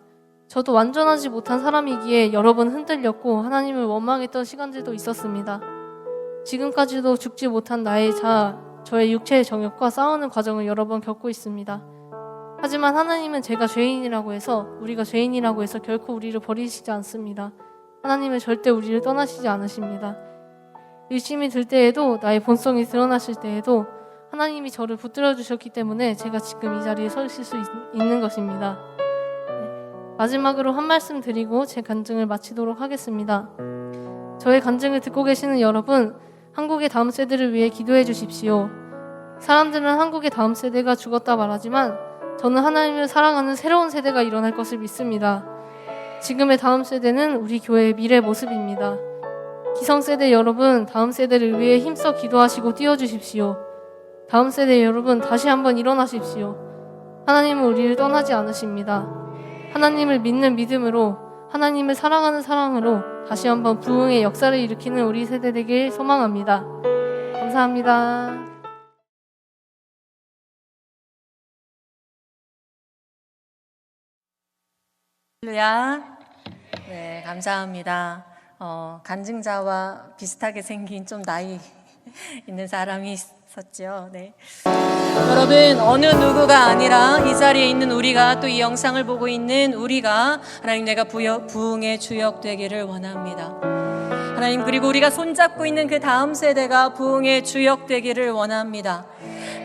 저도 완전하지 못한 사람이기에 여러 번 흔들렸고 하나님을 원망했던 시간들도 있었습니다. 지금까지도 죽지 못한 나의 저의 육체의 정욕과 싸우는 과정을 여러 번 겪고 있습니다. 하지만 하나님은 우리가 죄인이라고 해서 결코 우리를 버리시지 않습니다. 하나님은 절대 우리를 떠나시지 않으십니다. 의심이 들 때에도, 나의 본성이 드러났을 때에도 하나님이 저를 붙들어 주셨기 때문에 제가 지금 이 자리에 서 있을 수 있는 것입니다. 마지막으로 한 말씀 드리고 제 간증을 마치도록 하겠습니다. 저의 간증을 듣고 계시는 여러분, 한국의 다음 세대를 위해 기도해 주십시오. 사람들은 한국의 다음 세대가 죽었다 말하지만 저는 하나님을 사랑하는 새로운 세대가 일어날 것을 믿습니다. 지금의 다음 세대는 우리 교회의 미래 모습입니다. 기성세대 여러분, 다음 세대를 위해 힘써 기도하시고 뛰어주십시오. 다음 세대 여러분, 다시 한번 일어나십시오. 하나님은 우리를 떠나지 않으십니다. 하나님을 믿는 믿음으로, 하나님을 사랑하는 사랑으로 다시 한번 부흥의 역사를 일으키는 우리 세대 되길 소망합니다. 감사합니다. 할렐루야. 네, 감사합니다. 간증자와 비슷하게 생긴 좀 나이 있는 사람이 있었죠. 네. 여러분, 어느 누구가 아니라 이 자리에 있는 우리가, 또 이 영상을 보고 있는 우리가 하나님, 내가 부흥의 주역 되기를 원합니다. 하나님, 그리고 우리가 손잡고 있는 그 다음 세대가 부흥의 주역 되기를 원합니다.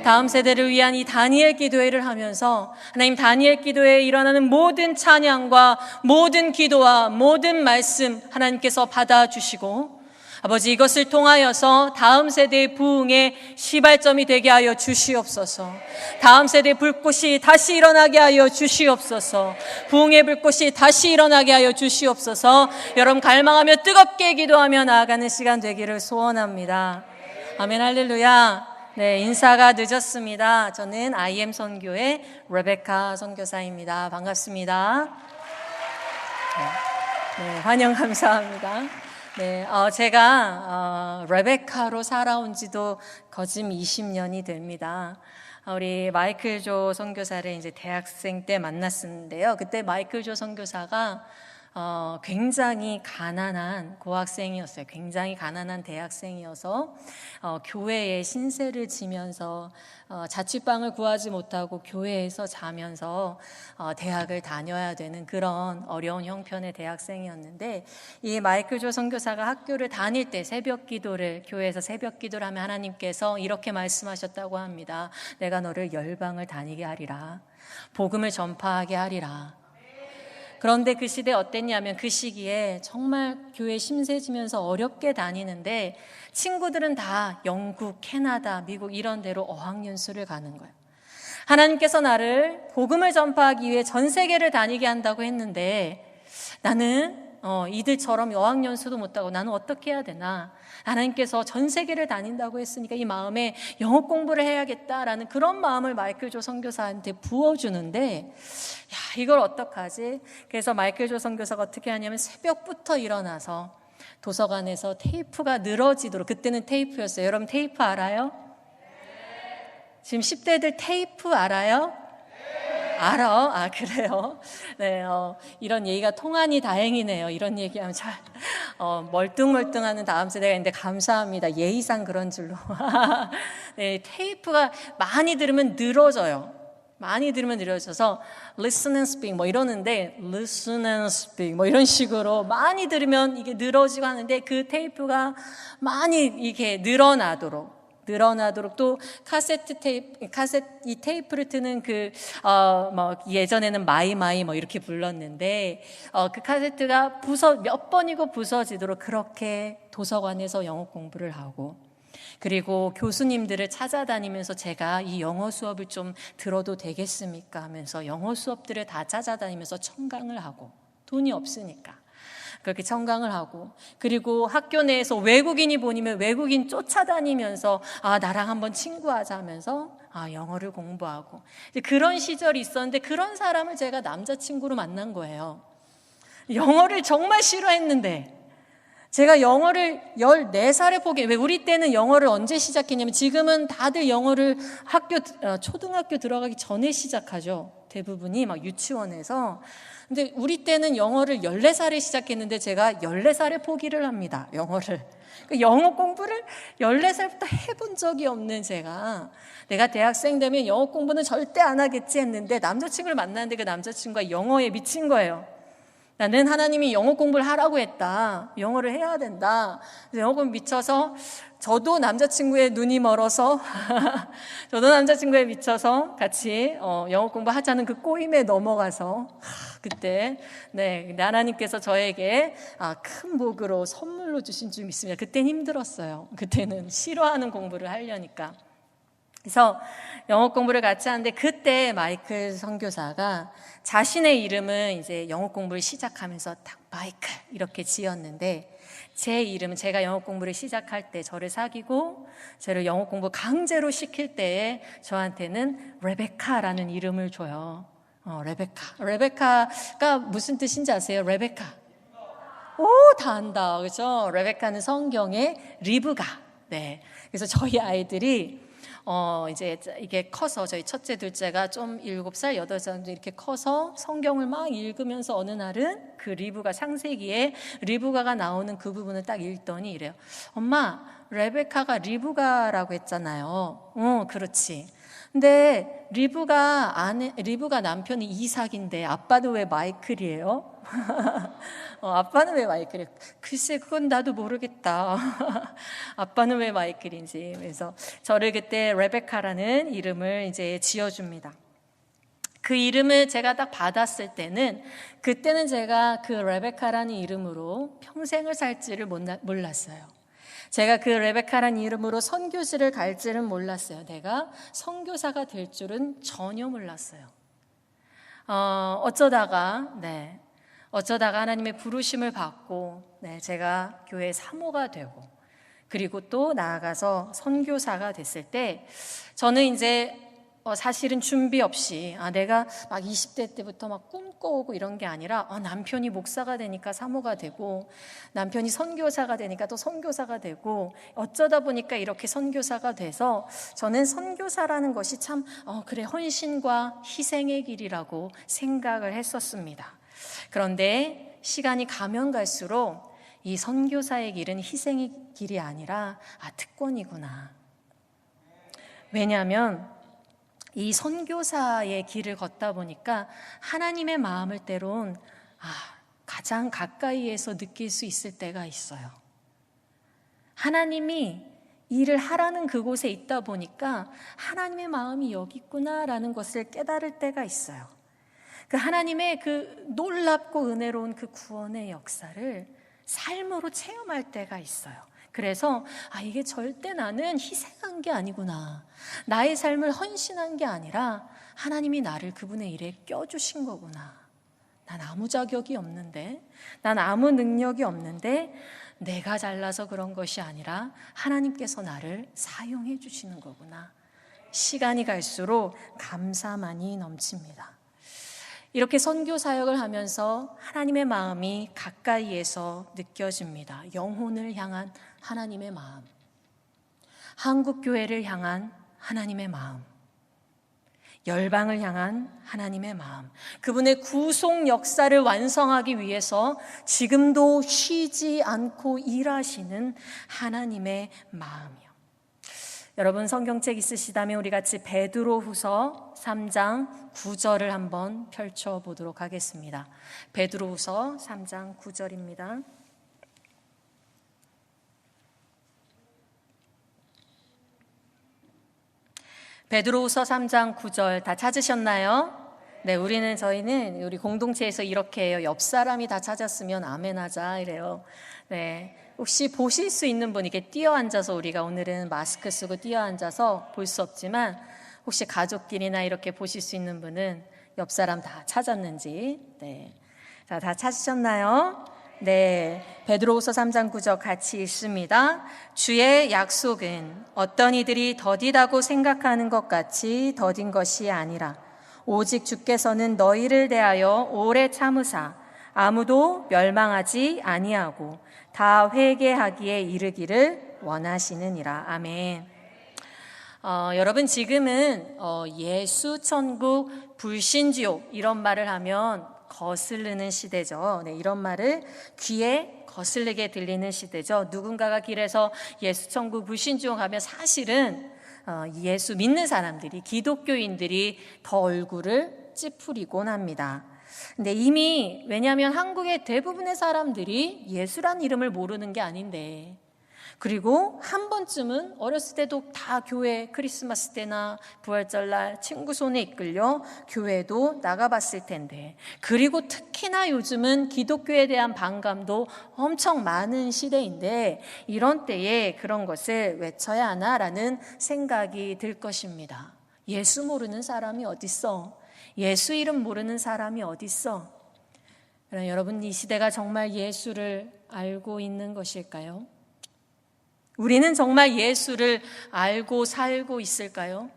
다음 세대를 위한 이 다니엘 기도회를 하면서 하나님, 다니엘 기도회에 일어나는 모든 찬양과 모든 기도와 모든 말씀 하나님께서 받아주시고, 아버지, 이것을 통하여서 다음 세대의 부흥의 시발점이 되게 하여 주시옵소서. 다음 세대의 불꽃이 다시 일어나게 하여 주시옵소서. 부흥의 불꽃이 다시 일어나게 하여 주시옵소서. 여러분, 갈망하며 뜨겁게 기도하며 나아가는 시간 되기를 소원합니다. 아멘, 할렐루야. 네, 인사가 늦었습니다. 저는 IM 선교의 레베카 선교사입니다. 반갑습니다. 네, 환영 감사합니다. 네, 제가 레베카로 살아온 지도 거짐 20년이 됩니다. 우리 마이클 조 선교사를 이제 대학생 때 만났었는데요. 그때 마이클 조 선교사가 굉장히 가난한 고학생이었어요. 굉장히 가난한 대학생이어서 교회에 신세를 지면서 자취방을 구하지 못하고 교회에서 자면서 대학을 다녀야 되는 그런 어려운 형편의 대학생이었는데, 이 마이클 조 선교사가 학교를 다닐 때 교회에서 새벽 기도를 하면 하나님께서 이렇게 말씀하셨다고 합니다. 내가 너를 열방을 다니게 하리라. 복음을 전파하게 하리라. 그런데 그 시대에 어땠냐면, 그 시기에 정말 교회 심세지면서 어렵게 다니는데 친구들은 다 영국, 캐나다, 미국 이런 데로 어학연수를 가는 거예요. 하나님께서 나를 복음을 전파하기 위해 전 세계를 다니게 한다고 했는데, 나는 이들처럼 어학연수도 못하고 나는 어떻게 해야 되나? 하나님께서 전 세계를 다닌다고 했으니까 이 마음에 영어 공부를 해야겠다라는 그런 마음을 마이클 조 선교사한테 부어주는데, 이걸 어떡하지? 그래서 마이클 조 선교사가 어떻게 하냐면 새벽부터 일어나서 도서관에서 테이프가 늘어지도록, 그때는 테이프였어요. 여러분 테이프 알아요? 지금 10대들 테이프 알아요? 알아? 그래요? 네, 이런 얘기가 통하니 다행이네요. 이런 얘기하면 잘, 멀뚱멀뚱하는 다음 세대가 있는데 감사합니다. 예의상 그런 줄로. 네, 테이프가 많이 들으면 늘어져요. 많이 들으면 늘어져서 listen and speak 뭐 이러는데, listen and speak 뭐 이런 식으로 많이 들으면 이게 늘어지고 하는데, 그 테이프가 많이 이렇게 늘어나도록 또 이 테이프를 트는 예전에는 마이 뭐 이렇게 불렀는데, 그 카세트가 몇 번이고 부서지도록 그렇게 도서관에서 영어 공부를 하고, 그리고 교수님들을 찾아다니면서 제가 이 영어 수업을 좀 들어도 되겠습니까 하면서 영어 수업들을 다 찾아다니면서 청강을 하고, 돈이 없으니까 그렇게 청강을 하고, 그리고 학교 내에서 외국인이 보이면 외국인 쫓아다니면서 나랑 한번 친구하자 하면서 영어를 공부하고, 그런 시절이 있었는데, 그런 사람을 제가 남자친구로 만난 거예요. 영어를 정말 싫어했는데 제가 영어를 14살에 왜 우리 때는 영어를 언제 시작했냐면 지금은 다들 영어를 초등학교 들어가기 전에 시작하죠. 대부분이 막 유치원에서. 근데 우리 때는 영어를 14살에 시작했는데 제가 14살에 포기를 합니다. 영어를. 영어 공부를 14살부터 해본 적이 없는 내가 대학생 되면 영어 공부는 절대 안 하겠지 했는데 남자친구를 만났는데 그 남자친구가 영어에 미친 거예요. 나는 하나님이 영어 공부를 하라고 했다. 영어를 해야 된다. 그래서 영어 공부 미쳐서 저도 남자친구의 눈이 멀어서 저도 남자친구에 미쳐서 같이 영어 공부하자는 그 꼬임에 넘어가서 그때 하나님께서 저에게 큰 복으로 선물로 주신 줄 믿습니다. 그때는 힘들었어요. 그때는 싫어하는 공부를 하려니까. 그래서 영어 공부를 같이 하는데 그때 마이클 선교사가 자신의 이름은 이제 영어 공부를 시작하면서 딱 마이클 이렇게 지었는데 제 이름은 제가 영어 공부를 시작할 때 저를 사귀고 저를 영어 공부 강제로 시킬 때에 저한테는 레베카라는 이름을 줘요. 레베카가 무슨 뜻인지 아세요? 레베카. 다 안다. 그렇죠? 레베카는 성경의 리브가. 네. 그래서 저희 아이들이 이제 이게 커서 저희 첫째 둘째가 좀 7살, 8살 이렇게 커서 성경을 막 읽으면서 어느 날은 그 리브가 창세기에 리브가가 나오는 그 부분을 딱 읽더니 이래요. 엄마, 레베카가 리브가라고 했잖아요. 그렇지. 근데 리브가 남편이 이삭인데 아빠는 왜 마이클이에요? 아빠는 왜 마이클이에요? 글쎄 그건 나도 모르겠다. 아빠는 왜 마이클인지. 그래서 저를 그때 레베카라는 이름을 이제 지어줍니다. 그 이름을 제가 딱 받았을 때는 그때는 제가 그 레베카라는 이름으로 평생을 살지를 몰랐어요. 제가 그 레베카라는 이름으로 선교지를 갈지는 몰랐어요. 내가 선교사가 될 줄은 전혀 몰랐어요. 어쩌다가 하나님의 부르심을 받고 제가 교회 사모가 되고 그리고 또 나아가서 선교사가 됐을 때 저는 이제 사실은 준비 없이 내가 막 20대 때부터 막 꿈꿔오고 이런 게 아니라 남편이 목사가 되니까 사모가 되고 남편이 선교사가 되니까 또 선교사가 되고 어쩌다 보니까 이렇게 선교사가 돼서 저는 선교사라는 것이 참 그래 헌신과 희생의 길이라고 생각을 했었습니다. 그런데 시간이 가면 갈수록 이 선교사의 길은 희생의 길이 아니라 특권이구나. 왜냐하면 이 선교사의 길을 걷다 보니까 하나님의 마음을 때론 가장 가까이에서 느낄 수 있을 때가 있어요. 하나님이 일을 하라는 그곳에 있다 보니까 하나님의 마음이 여기 있구나라는 것을 깨달을 때가 있어요. 그 하나님의 그 놀랍고 은혜로운 그 구원의 역사를 삶으로 체험할 때가 있어요. 그래서 이게 절대 나는 희생한 게 아니구나. 나의 삶을 헌신한 게 아니라 하나님이 나를 그분의 일에 껴주신 거구나. 난 아무 자격이 없는데, 난 아무 능력이 없는데 내가 잘나서 그런 것이 아니라 하나님께서 나를 사용해 주시는 거구나. 시간이 갈수록 감사만이 넘칩니다. 이렇게 선교 사역을 하면서 하나님의 마음이 가까이에서 느껴집니다. 영혼을 향한 하나님의 마음, 한국 교회를 향한 하나님의 마음, 열방을 향한 하나님의 마음, 그분의 구속 역사를 완성하기 위해서 지금도 쉬지 않고 일하시는 하나님의 마음이요. 여러분 성경책 있으시다면 우리 같이 베드로후서 3장 9절을 한번 펼쳐보도록 하겠습니다. 베드로후서 3장 9절입니다. 베드로후서 3장 9절 다 찾으셨나요? 네, 저희는 우리 공동체에서 이렇게 해요. 옆 사람이 다 찾았으면 아멘하자 이래요. 네, 혹시 보실 수 있는 분, 이게 뛰어앉아서 우리가 오늘은 마스크 쓰고 뛰어앉아서 볼 수 없지만 혹시 가족끼리나 이렇게 보실 수 있는 분은 옆 사람 다 찾았는지. 네, 자, 다 찾으셨나요? 네, 베드로후서 3장 9절 같이 읽습니다. 주의 약속은 어떤 이들이 더디다고 생각하는 것 같이 더딘 것이 아니라 오직 주께서는 너희를 대하여 오래 참으사 아무도 멸망하지 아니하고 다 회개하기에 이르기를 원하시느니라. 아멘. 여러분 지금은 예수 천국 불신지옥 이런 말을 하면 거슬리는 시대죠. 네, 이런 말을 귀에 거슬리게 들리는 시대죠. 누군가가 길에서 예수 천국 불신지옥 하면 사실은 예수 믿는 사람들이, 기독교인들이 더 얼굴을 찌푸리곤 합니다. 근데 이미, 왜냐하면 한국의 대부분의 사람들이 예수란 이름을 모르는 게 아닌데, 그리고 한 번쯤은 어렸을 때도 다 교회 크리스마스 때나 부활절날 친구 손에 이끌려 교회도 나가봤을 텐데, 그리고 특히나 요즘은 기독교에 대한 반감도 엄청 많은 시대인데, 이런 때에 그런 것을 외쳐야 하나라는 생각이 들 것입니다. 예수 모르는 사람이 어딨어? 예수 이름 모르는 사람이 어딨어? 여러분, 이 시대가 정말 예수를 알고 있는 것일까요? 우리는 정말 예수를 알고 살고 있을까요?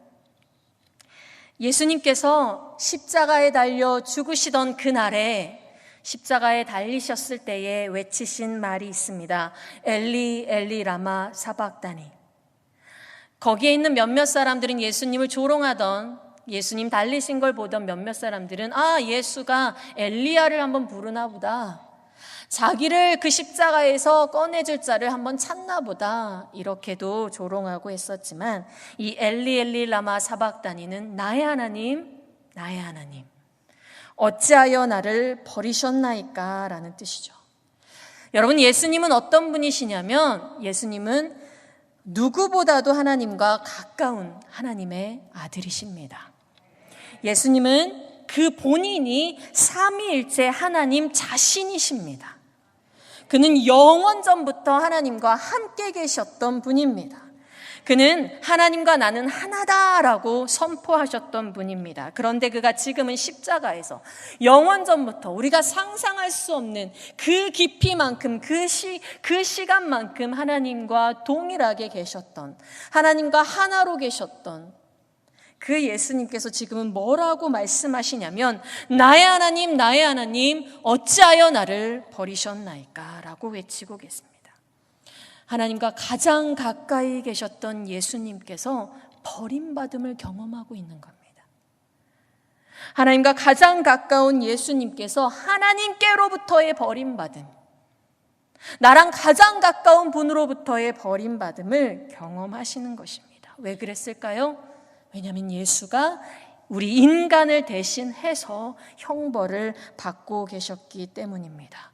예수님께서 십자가에 달려 죽으시던 그날에, 십자가에 달리셨을 때에 외치신 말이 있습니다. 엘리 엘리 라마 사박다니. 거기에 있는 몇몇 사람들은 예수님을 조롱하던, 예수님 달리신 걸 보던 몇몇 사람들은 예수가 엘리야를 한번 부르나 보다, 자기를 그 십자가에서 꺼내줄 자를 한번 찾나 보다, 이렇게도 조롱하고 했었지만, 이 엘리 엘리 라마 사박다니는 나의 하나님, 나의 하나님, 어찌하여 나를 버리셨나이까 라는 뜻이죠. 여러분, 예수님은 어떤 분이시냐면, 예수님은 누구보다도 하나님과 가까운 하나님의 아들이십니다. 예수님은 그 본인이 삼위일체 하나님 자신이십니다. 그는 영원전부터 하나님과 함께 계셨던 분입니다. 그는 하나님과 나는 하나다라고 선포하셨던 분입니다. 그런데 그가 지금은 십자가에서 영원전부터 우리가 상상할 수 없는 그 깊이만큼, 그 시간만큼 하나님과 동일하게 계셨던, 하나님과 하나로 계셨던 그 예수님께서 지금은 뭐라고 말씀하시냐면, 나의 하나님, 나의 하나님, 어찌하여 나를 버리셨나이까 라고 외치고 계십니다. 하나님과 가장 가까이 계셨던 예수님께서 버림받음을 경험하고 있는 겁니다. 하나님과 가장 가까운 예수님께서 하나님께로부터의 버림받음, 나랑 가장 가까운 분으로부터의 버림받음을 경험하시는 것입니다. 왜 그랬을까요? 왜냐하면 예수가 우리 인간을 대신해서 형벌을 받고 계셨기 때문입니다.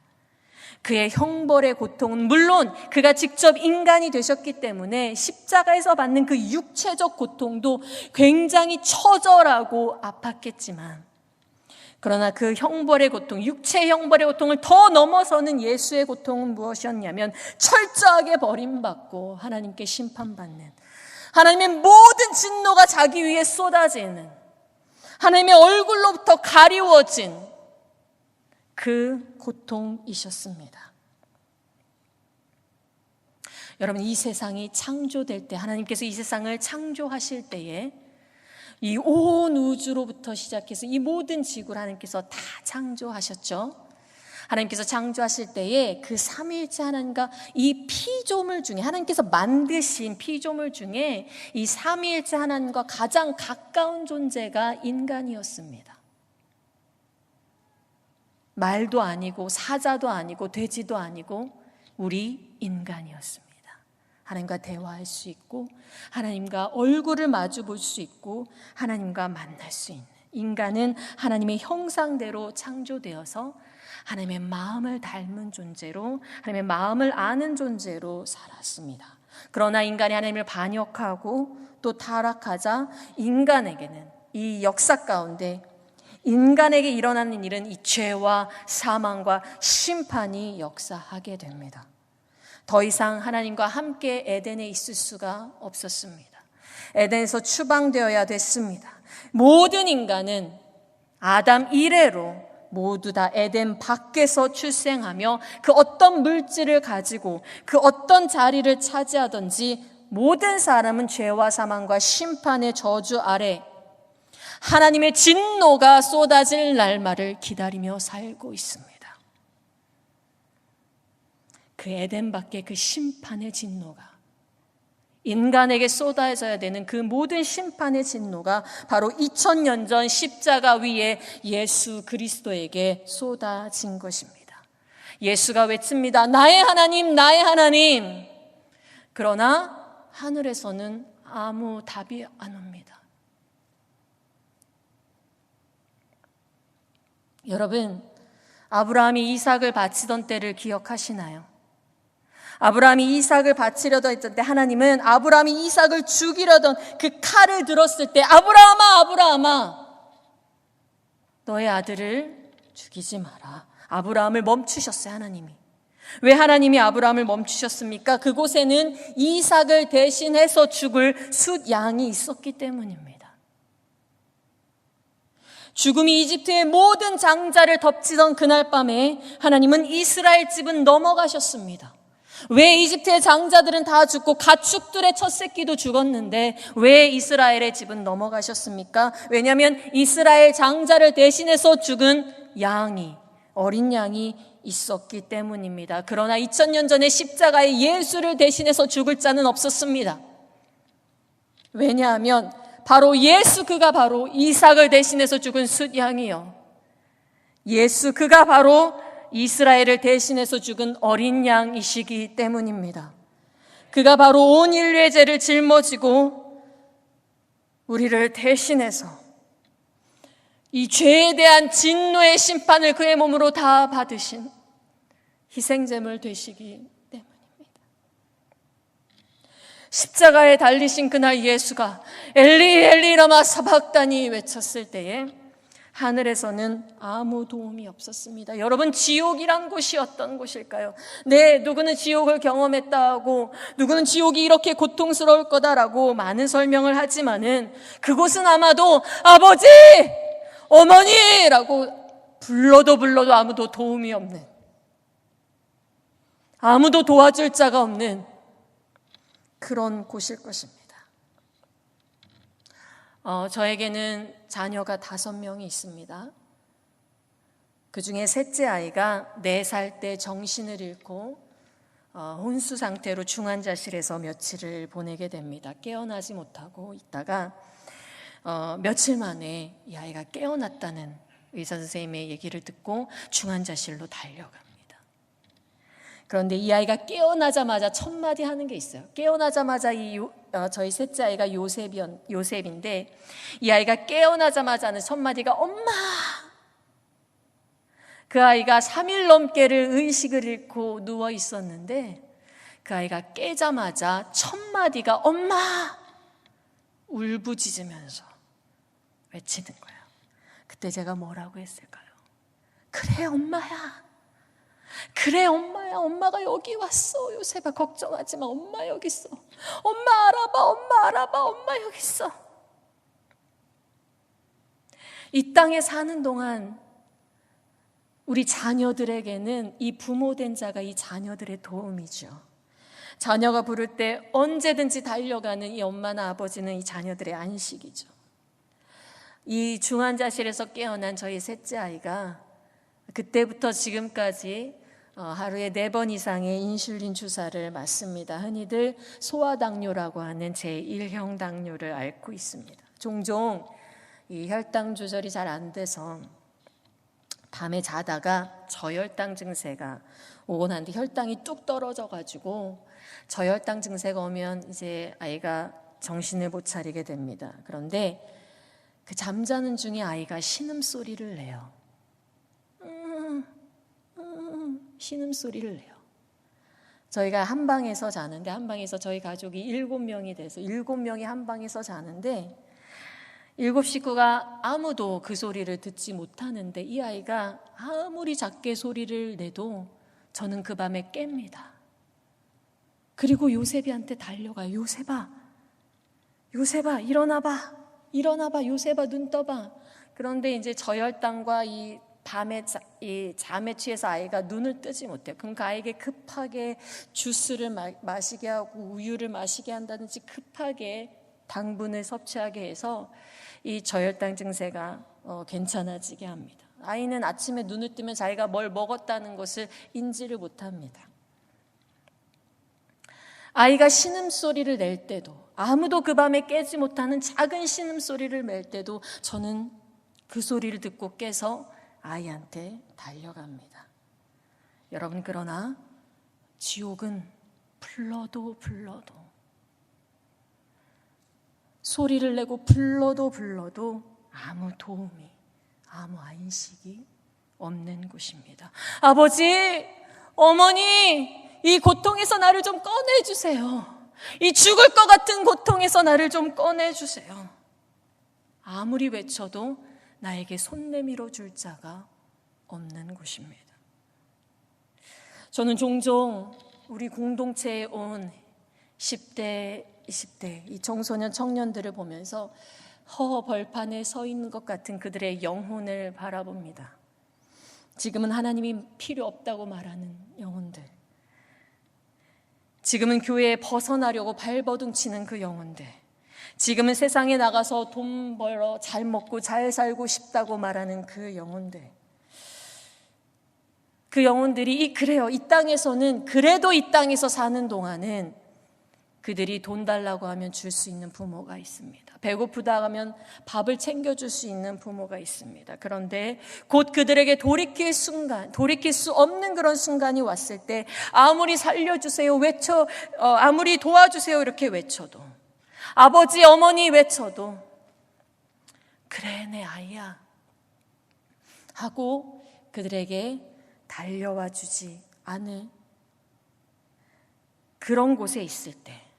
그의 형벌의 고통은 물론 그가 직접 인간이 되셨기 때문에 십자가에서 받는 그 육체적 고통도 굉장히 처절하고 아팠겠지만, 그러나 그 형벌의 고통, 육체 형벌의 고통을 더 넘어서는 예수의 고통은 무엇이었냐면, 철저하게 버림받고 하나님께 심판받는, 하나님의 모든 진노가 자기 위에 쏟아지는, 하나님의 얼굴로부터 가리워진 그 고통이셨습니다. 여러분, 이 세상이 창조될 때, 하나님께서 이 세상을 창조하실 때에 이 온 우주로부터 시작해서 이 모든 지구를 하나님께서 다 창조하셨죠. 하나님께서 창조하실 때에 그 삼위일체 하나님과 이 피조물 중에, 하나님께서 만드신 피조물 중에 이 삼위일체 하나님과 가장 가까운 존재가 인간이었습니다. 말도 아니고 사자도 아니고 돼지도 아니고 우리 인간이었습니다. 하나님과 대화할 수 있고, 하나님과 얼굴을 마주 볼 수 있고, 하나님과 만날 수 있는, 인간은 하나님의 형상대로 창조되어서 하나님의 마음을 닮은 존재로, 하나님의 마음을 아는 존재로 살았습니다. 그러나 인간이 하나님을 반역하고 또 타락하자 인간에게는, 이 역사 가운데 인간에게 일어나는 일은 이 죄와 사망과 심판이 역사하게 됩니다. 더 이상 하나님과 함께 에덴에 있을 수가 없었습니다. 에덴에서 추방되어야 됐습니다. 모든 인간은 아담 이래로 모두 다 에덴 밖에서 출생하며 그 어떤 물질을 가지고 그 어떤 자리를 차지하든지 모든 사람은 죄와 사망과 심판의 저주 아래 하나님의 진노가 쏟아질 날말을 기다리며 살고 있습니다. 그 에덴 밖에 그 심판의 진노가, 인간에게 쏟아져야 되는 그 모든 심판의 진노가 바로 2000년 전 십자가 위에 예수 그리스도에게 쏟아진 것입니다. 예수가 외칩니다. 나의 하나님, 나의 하나님. 그러나 하늘에서는 아무 답이 안 옵니다. 여러분, 아브라함이 이삭을 바치던 때를 기억하시나요? 아브라함이 이삭을 바치려던 했을 때 하나님은 아브라함이 이삭을 죽이려던 그 칼을 들었을 때 아브라함아, 아브라함아, 너의 아들을 죽이지 마라. 아브라함을 멈추셨어요, 하나님이. 왜 하나님이 아브라함을 멈추셨습니까? 그곳에는 이삭을 대신해서 죽을 숫 양이 있었기 때문입니다. 죽음이 이집트의 모든 장자를 덮치던 그날 밤에 하나님은 이스라엘 집은 넘어가셨습니다. 왜 이집트의 장자들은 다 죽고 가축들의 첫 새끼도 죽었는데 왜 이스라엘의 집은 넘어가셨습니까? 왜냐하면 이스라엘 장자를 대신해서 죽은 양이, 어린 양이 있었기 때문입니다. 그러나 2000년 전에 십자가에 예수를 대신해서 죽을 자는 없었습니다. 왜냐하면 바로 예수, 그가 바로 이삭을 대신해서 죽은 숫양이요, 예수, 그가 바로 이스라엘을 대신해서 죽은 어린 양이시기 때문입니다. 그가 바로 온 인류의 죄를 짊어지고 우리를 대신해서 이 죄에 대한 진노의 심판을 그의 몸으로 다 받으신 희생제물 되시기 때문입니다. 십자가에 달리신 그날 예수가 엘리 엘리 라마 사박다니 외쳤을 때에 하늘에서는 아무 도움이 없었습니다. 여러분, 지옥이란 곳이 어떤 곳일까요? 네, 누구는 지옥을 경험했다 하고 누구는 지옥이 이렇게 고통스러울 거다라고 많은 설명을 하지만은 그곳은 아마도 아버지, 어머니라고 불러도 아무도 도움이 없는, 아무도 도와줄 자가 없는 그런 곳일 것입니다. 저에게는 자녀가 5명이 있습니다. 그 중에 셋째 아이가 4살 때 정신을 잃고 혼수 상태로 중환자실에서 며칠을 보내게 됩니다. 깨어나지 못하고 있다가 며칠 만에 이 아이가 깨어났다는 의사 선생님의 얘기를 듣고 중환자실로 달려갑니다. 그런데 이 아이가 깨어나자마자 첫 마디 하는 게 있어요. 깨어나자마자 저희 셋째 아이가 요셉인데 이 아이가 깨어나자마자 하는 첫 마디가 엄마. 그 아이가 3일 넘게를 의식을 잃고 누워 있었는데 그 아이가 깨자마자 첫 마디가 엄마. 울부짖으면서 외치는 거예요. 그때 제가 뭐라고 했을까요? 그래 엄마야. 그래 엄마야, 엄마가 여기 왔어. 요셉아 걱정하지 마, 엄마 여기 있어. 엄마 알아봐, 엄마 알아봐, 엄마 여기 있어. 이 땅에 사는 동안 우리 자녀들에게는 이 부모된 자가 이 자녀들의 도움이죠. 자녀가 부를 때 언제든지 달려가는 이 엄마나 아버지는 이 자녀들의 안식이죠. 이 중환자실에서 깨어난 저희 셋째 아이가 그때부터 지금까지 하루에 4번 이상의 인슐린 주사를 맞습니다. 흔히들 소아당뇨라고 하는 제1형 당뇨를 앓고 있습니다. 종종 이 혈당 조절이 잘 안 돼서 밤에 자다가 저혈당 증세가 오곤 한데 혈당이 뚝 떨어져가지고 저혈당 증세가 오면 이제 아이가 정신을 못 차리게 됩니다. 그런데 그 잠자는 중에 아이가 신음소리를 내요. 신음소리를 내요. 저희가 한 방에서 자는데 한 방에서 저희 가족이 7명이 돼서 7명이 한 방에서 자는데 7 식구가 아무도 그 소리를 듣지 못하는데 이 아이가 아무리 작게 소리를 내도 저는 그 밤에 깹니다. 그리고 요셉이한테 달려가요. 요셉아, 요셉아 일어나봐, 일어나봐, 요셉아 눈 떠봐. 그런데 이제 저혈당과 이 밤에 이 잠에 취해서 아이가 눈을 뜨지 못해요. 그럼 그 아이에게 급하게 주스를 마시게 하고 우유를 마시게 한다든지 급하게 당분을 섭취하게 해서 이 저혈당 증세가 괜찮아지게 합니다. 아이는 아침에 눈을 뜨면 자기가 뭘 먹었다는 것을 인지를 못합니다. 아이가 신음소리를 낼 때도, 아무도 그 밤에 깨지 못하는 작은 신음소리를 낼 때도 저는 그 소리를 듣고 깨서 아이한테 달려갑니다. 여러분, 그러나 지옥은 불러도 소리를 내고 불러도 아무 도움이, 아무 안식이 없는 곳입니다. 아버지, 어머니, 이 고통에서 나를 좀 꺼내주세요. 이 죽을 것 같은 고통에서 나를 좀 꺼내주세요. 아무리 외쳐도 나에게 손 내밀어 줄 자가 없는 곳입니다. 저는 종종 우리 공동체에 온 10대, 20대 이 청소년 청년들을 보면서 벌판에 서 있는 것 같은 그들의 영혼을 바라봅니다. 지금은 하나님이 필요 없다고 말하는 영혼들, 지금은 교회에 벗어나려고 발버둥치는 그 영혼들, 지금은 세상에 나가서 돈 벌어 잘 먹고 잘 살고 싶다고 말하는 그 영혼들, 그 영혼들이 그래요. 이 땅에서는, 그래도 이 땅에서 사는 동안은 그들이 돈 달라고 하면 줄 수 있는 부모가 있습니다. 배고프다 하면 밥을 챙겨줄 수 있는 부모가 있습니다. 그런데 곧 그들에게 돌이킬 수 없는 그런 순간이 왔을 때 아무리 살려주세요 아무리 도와주세요 이렇게 외쳐도, 아버지, 어머니 외쳐도 그래, 내 아이야 하고 그들에게 달려와 주지 않을 그런 곳에 있을 때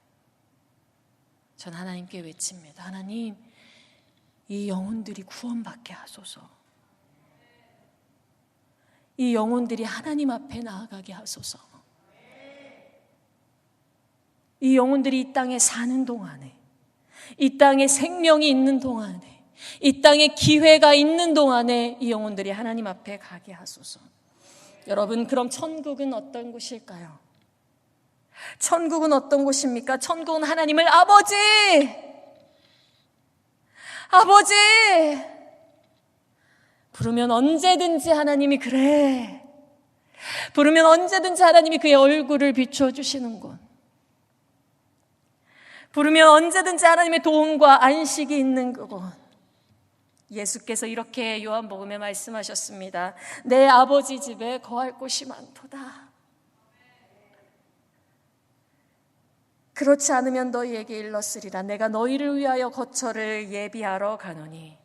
전 하나님께 외칩니다. 하나님, 이 영혼들이 구원받게 하소서. 이 영혼들이 하나님 앞에 나아가게 하소서. 이 영혼들이 이 땅에 사는 동안에, 이 땅에 생명이 있는 동안에, 이 땅에 기회가 있는 동안에 이 영혼들이 하나님 앞에 가게 하소서. 여러분, 그럼 천국은 어떤 곳일까요? 천국은 어떤 곳입니까? 천국은 하나님을 아버지 부르면 언제든지 하나님이 그래 부르면 언제든지 하나님이 그의 얼굴을 비춰주시는 곳, 부르면 언제든지 하나님의 도움과 안식이 있는 그곳. 예수께서 이렇게 요한복음에 말씀하셨습니다. 내 아버지 집에 거할 곳이 많도다. 그렇지 않으면 너희에게 일렀으리라. 내가 너희를 위하여 거처를 예비하러 가노니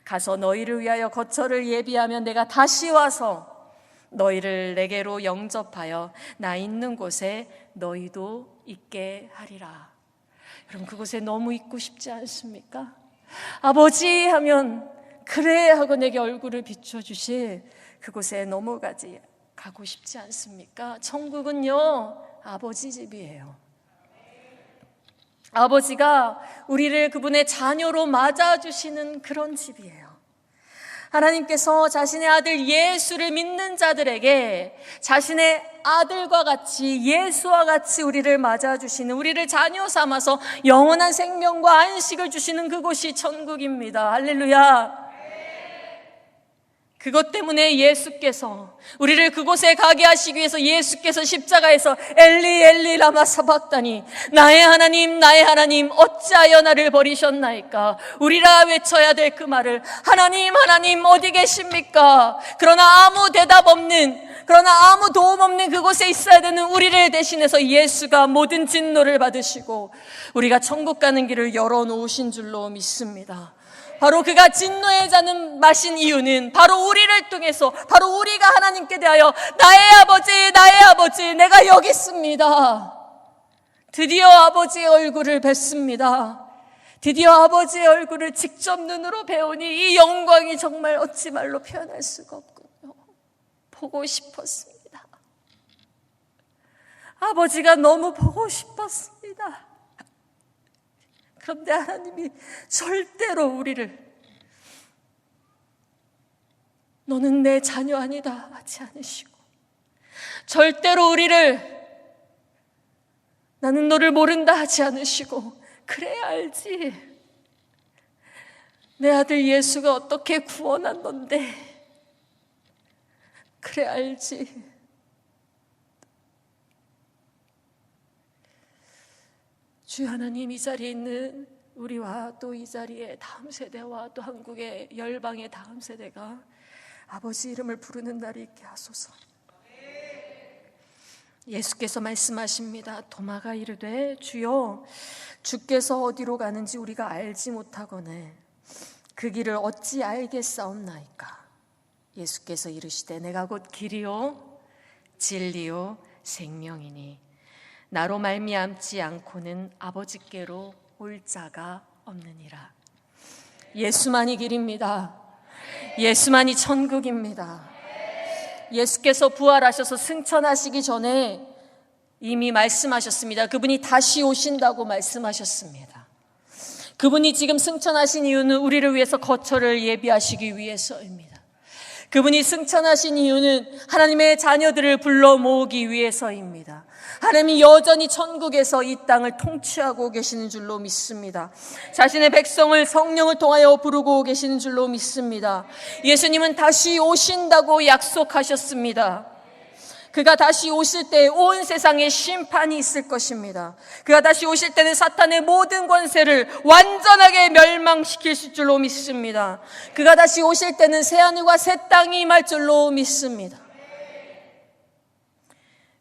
가서 너희를 위하여 거처를 예비하면 내가 다시 와서 너희를 내게로 영접하여 나 있는 곳에 너희도 있게 하리라. 여러분, 그곳에 너무 있고 싶지 않습니까? 아버지 하면 그래 하고 내게 얼굴을 비춰주실 그곳에 가고 싶지 않습니까? 천국은요, 아버지 집이에요. 아버지가 우리를 그분의 자녀로 맞아주시는 그런 집이에요. 하나님께서 자신의 아들 예수를 믿는 자들에게 자신의 아들과 같이, 예수와 같이 우리를 맞아주시는, 우리를 자녀 삼아서 영원한 생명과 안식을 주시는 그곳이 천국입니다. 할렐루야. 그것 때문에 예수께서 우리를 그곳에 가게 하시기 위해서 예수께서 십자가에서 엘리 엘리 라마 사박다니, 나의 하나님 어찌하여 나를 버리셨나이까, 우리라 외쳐야 될 그 말을, 하나님 어디 계십니까? 그러나 아무 대답 없는, 그러나 아무 도움 없는 그곳에 있어야 되는 우리를 대신해서 예수가 모든 진노를 받으시고 우리가 천국 가는 길을 열어놓으신 줄로 믿습니다. 바로 그가 진노의 잔을 마신 이유는 바로 우리를 통해서, 바로 우리가 하나님께 대하여 나의 아버지 내가 여기 있습니다, 드디어 아버지의 얼굴을 뵙습니다, 드디어 아버지의 얼굴을 직접 눈으로 배우니 이 영광이 정말 어찌 말로 표현할 수가 없군요. 보고 싶었습니다. 아버지가 너무 보고 싶었습니다. 그런데 하나님이 절대로 우리를 너는 내 자녀 아니다 하지 않으시고, 절대로 우리를 나는 너를 모른다 하지 않으시고, 그래 알지, 내 아들 예수가 어떻게 구원한 건데, 그래 알지. 주 하나님, 이 자리에 있는 우리와 또 이 자리에 다음 세대와 또 한국의 열방의 다음 세대가 아버지 이름을 부르는 날이 있게 하소서. 예수께서 말씀하십니다. 도마가 이르되 주여 주께서 어디로 가는지 우리가 알지 못하거늘 그 길을 어찌 알겠사옵나이까. 예수께서 이르시되 내가 곧 길이요 진리요 생명이니 나로 말미암지 않고는 아버지께로 올 자가 없느니라. 예수만이 길입니다. 예수만이 천국입니다. 예수께서 부활하셔서 승천하시기 전에 이미 말씀하셨습니다. 그분이 다시 오신다고 말씀하셨습니다. 그분이 지금 승천하신 이유는 우리를 위해서 거처를 예비하시기 위해서입니다. 그분이 승천하신 이유는 하나님의 자녀들을 불러 모으기 위해서입니다. 하나님이 여전히 천국에서 이 땅을 통치하고 계시는 줄로 믿습니다. 자신의 백성을 성령을 통하여 부르고 계시는 줄로 믿습니다. 예수님은 다시 오신다고 약속하셨습니다. 그가 다시 오실 때 온 세상에 심판이 있을 것입니다. 그가 다시 오실 때는 사탄의 모든 권세를 완전하게 멸망시킬 줄로 믿습니다. 그가 다시 오실 때는 새하늘과 새 땅이 임할 줄로 믿습니다.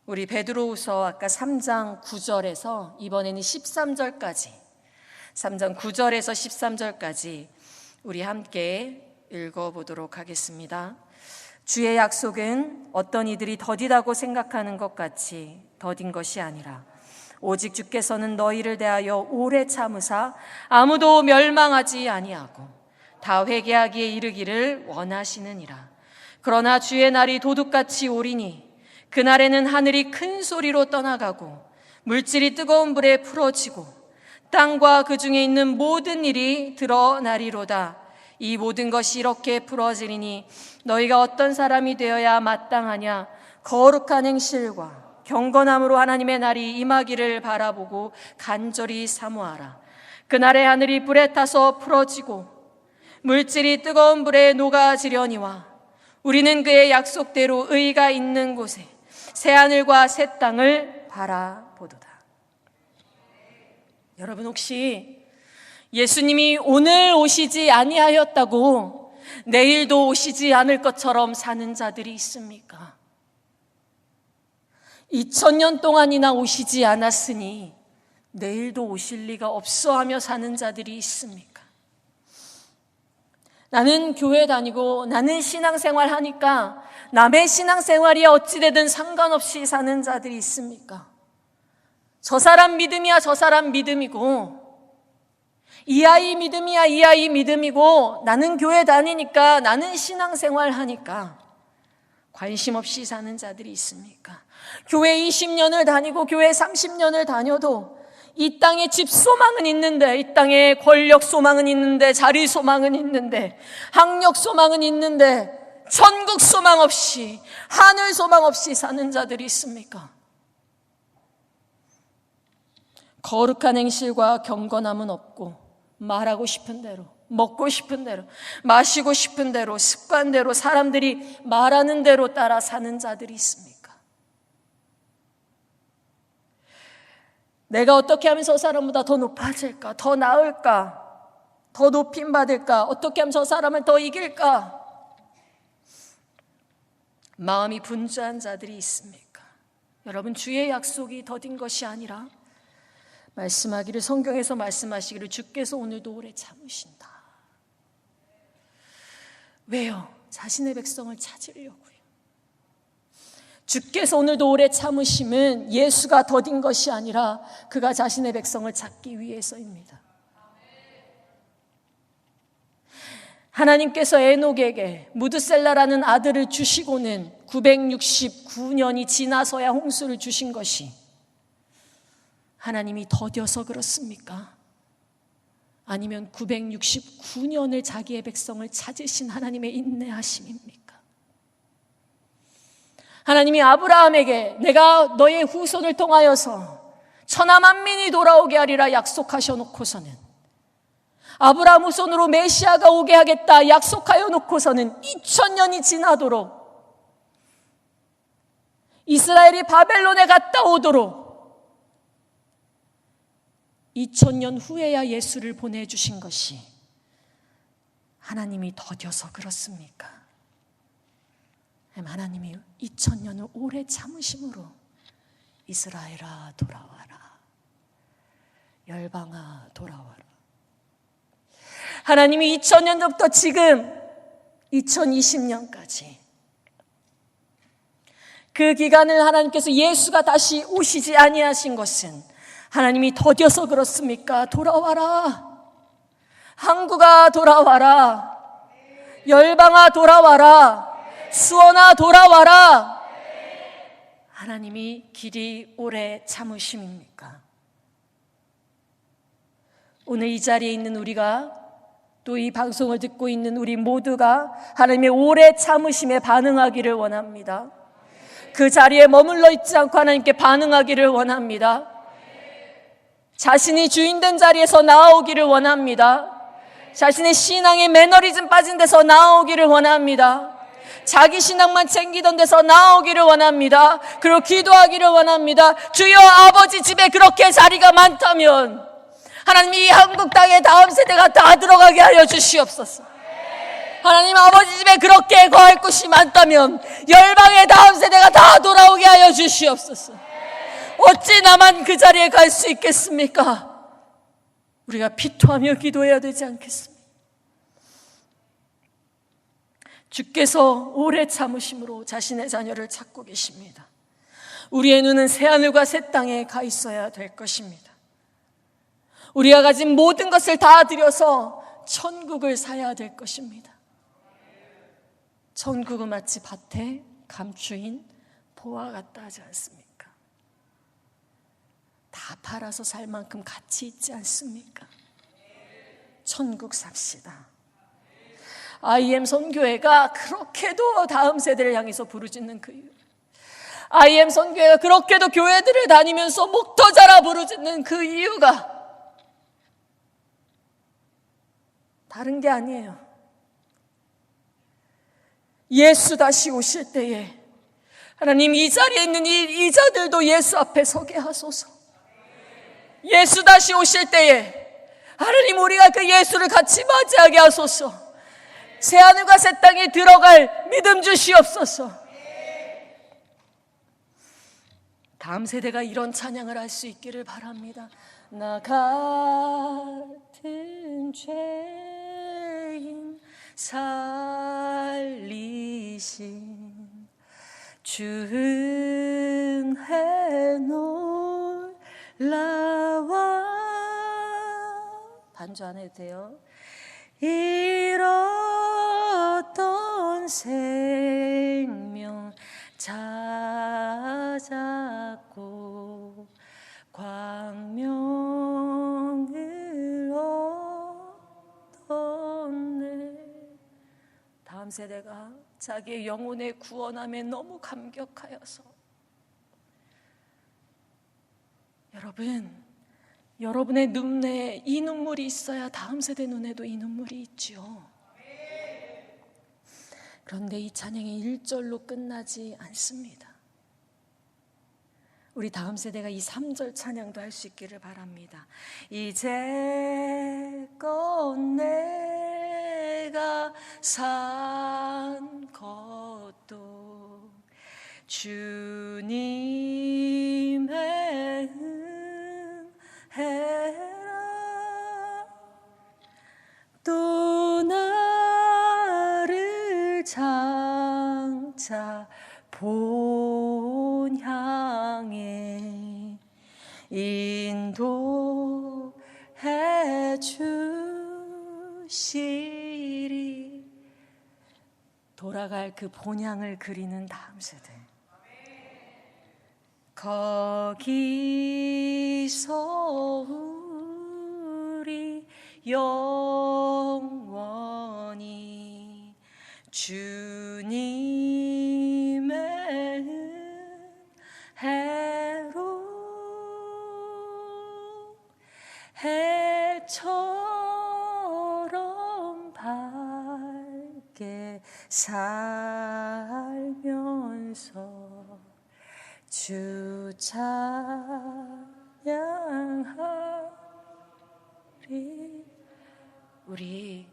우리 베드로후서 아까 3장 9절에서 이번에는 13절까지 3장 9절에서 13절까지 우리 함께 읽어보도록 하겠습니다. 주의 약속은 어떤 이들이 더디다고 생각하는 것 같이 더딘 것이 아니라 오직 주께서는 너희를 대하여 오래 참으사 아무도 멸망하지 아니하고 다 회개하기에 이르기를 원하시느니라. 그러나 주의 날이 도둑같이 오리니 그날에는 하늘이 큰 소리로 떠나가고 물질이 뜨거운 불에 풀어지고 땅과 그 중에 있는 모든 일이 드러나리로다. 이 모든 것이 이렇게 풀어지리니 너희가 어떤 사람이 되어야 마땅하냐. 거룩한 행실과 경건함으로 하나님의 날이 임하기를 바라보고 간절히 사모하라. 그날의 하늘이 불에 타서 풀어지고 물질이 뜨거운 불에 녹아지려니와 우리는 그의 약속대로 의가 있는 곳에 새하늘과 새 땅을 바라보도다. 여러분, 혹시 예수님이 오늘 오시지 아니하였다고 내일도 오시지 않을 것처럼 사는 자들이 있습니까? 2000년 동안이나 오시지 않았으니 내일도 오실 리가 없어 하며 사는 자들이 있습니까? 나는 교회 다니고 나는 신앙생활 하니까 남의 신앙생활이 어찌되든 상관없이 사는 자들이 있습니까? 저 사람 믿음이야 저 사람 믿음이고 이 아이 믿음이야 이 아이 믿음이고 나는 교회 다니니까 나는 신앙생활 하니까 관심 없이 사는 자들이 있습니까? 교회 20년을 다니고 교회 30년을 다녀도 이 땅에 집 소망은 있는데, 이 땅에 권력 소망은 있는데, 자리 소망은 있는데, 학력 소망은 있는데 천국 소망 없이, 하늘 소망 없이 사는 자들이 있습니까? 거룩한 행실과 경건함은 없고 말하고 싶은 대로, 먹고 싶은 대로, 마시고 싶은 대로, 습관대로 사람들이 말하는 대로 따라 사는 자들이 있습니까? 내가 어떻게 하면 저 사람보다 더 높아질까? 더 나을까? 더 높임받을까? 어떻게 하면 저 사람을 더 이길까? 마음이 분주한 자들이 있습니까? 여러분, 주의 약속이 더딘 것이 아니라 말씀하기를, 성경에서 말씀하시기를 주께서 오늘도 오래 참으신다. 왜요? 자신의 백성을 찾으려고요. 주께서 오늘도 오래 참으심은 예수가 더딘 것이 아니라 그가 자신의 백성을 찾기 위해서입니다. 하나님께서 에녹에게 무드셀라라는 아들을 주시고는 969년이 지나서야 홍수를 주신 것이 하나님이 더뎌서 그렇습니까? 아니면 969년을 자기의 백성을 찾으신 하나님의 인내하심입니까? 하나님이 아브라함에게 내가 너의 후손을 통하여서 천하 만민이 돌아오게 하리라 약속하셔 놓고서는, 아브라함 후손으로 메시아가 오게 하겠다 약속하여 놓고서는 2000년이 지나도록, 이스라엘이 바벨론에 갔다 오도록 2000년 후에야 예수를 보내주신 것이 하나님이 더뎌서 그렇습니까? 하나님이 2000년을 오래 참으심으로 이스라엘아 돌아와라, 열방아 돌아와라. 하나님이 2000년부터 지금 2020년까지 그 기간을 하나님께서 예수가 다시 오시지 아니하신 것은 하나님이 더뎌서 그렇습니까? 돌아와라, 항구가 돌아와라, 열방아 돌아와라, 수원아 돌아와라. 하나님이 길이 오래 참으심입니까? 오늘 이 자리에 있는 우리가, 또 이 방송을 듣고 있는 우리 모두가 하나님의 오래 참으심에 반응하기를 원합니다. 그 자리에 머물러 있지 않고 하나님께 반응하기를 원합니다. 자신이 주인된 자리에서 나오기를 원합니다. 자신의 신앙의 매너리즘 빠진 데서 나오기를 원합니다. 자기 신앙만 챙기던 데서 나오기를 원합니다. 그리고 기도하기를 원합니다. 주여, 아버지 집에 그렇게 자리가 많다면 하나님이 이 한국 땅에 다음 세대가 다 들어가게 하여 주시옵소서. 하나님, 아버지 집에 그렇게 거할 곳이 많다면 열방의 다음 세대가 다 돌아오게 하여 주시옵소서. 어찌 나만 그 자리에 갈 수 있겠습니까? 우리가 피토하며 기도해야 되지 않겠습니까? 주께서 오래 참으심으로 자신의 자녀를 찾고 계십니다. 우리의 눈은 새하늘과 새 땅에 가 있어야 될 것입니다. 우리가 가진 모든 것을 다 들여서 천국을 사야 될 것입니다. 천국은 마치 밭에 감추인 보화 같다 하지 않습니까? 다 팔아서 살 만큼 가치 있지 않습니까? 천국 삽시다. IM 선교회가 그렇게도 다음 세대를 향해서 부르짖는 그 이유, IM 선교회가 그렇게도 교회들을 다니면서 목터 자라 부르짖는 그 이유가 다른 게 아니에요. 예수 다시 오실 때에 하나님, 이 자리에 있는 이 자들도 예수 앞에 서게 하소서. 예수 다시 오실 때에 하나님, 우리가 그 예수를 같이 맞이하게 하소서. 새하늘과 새 땅에 들어갈 믿음 주시옵소서. 다음 세대가 이런 찬양을 할 수 있기를 바랍니다. 나 같은 죄인 살리신 주은혜 놀라와. 반주 안 해도 돼요. 잃었던 생명 찾았고 광명을 얻었네. 다음 세대가 자기의 영혼의 구원함에 너무 감격하여서, 여러분의 눈에 이 눈물이 있어야 다음 세대 눈에도 이 눈물이 있죠. 그런데 이 찬양이 1절로 끝나지 않습니다. 우리 다음 세대가 이 3절 찬양도 할 수 있기를 바랍니다. 이제껏 내가 산 것도 주님의 은혜라. 또 나를 장차 본향에 인도해 주시리. 돌아갈 그 본향을 그리는 다음 세대. 거기서 우리 영원히 주님의 은혜로 해처럼 밝게 살면서 주 찬양하. 우리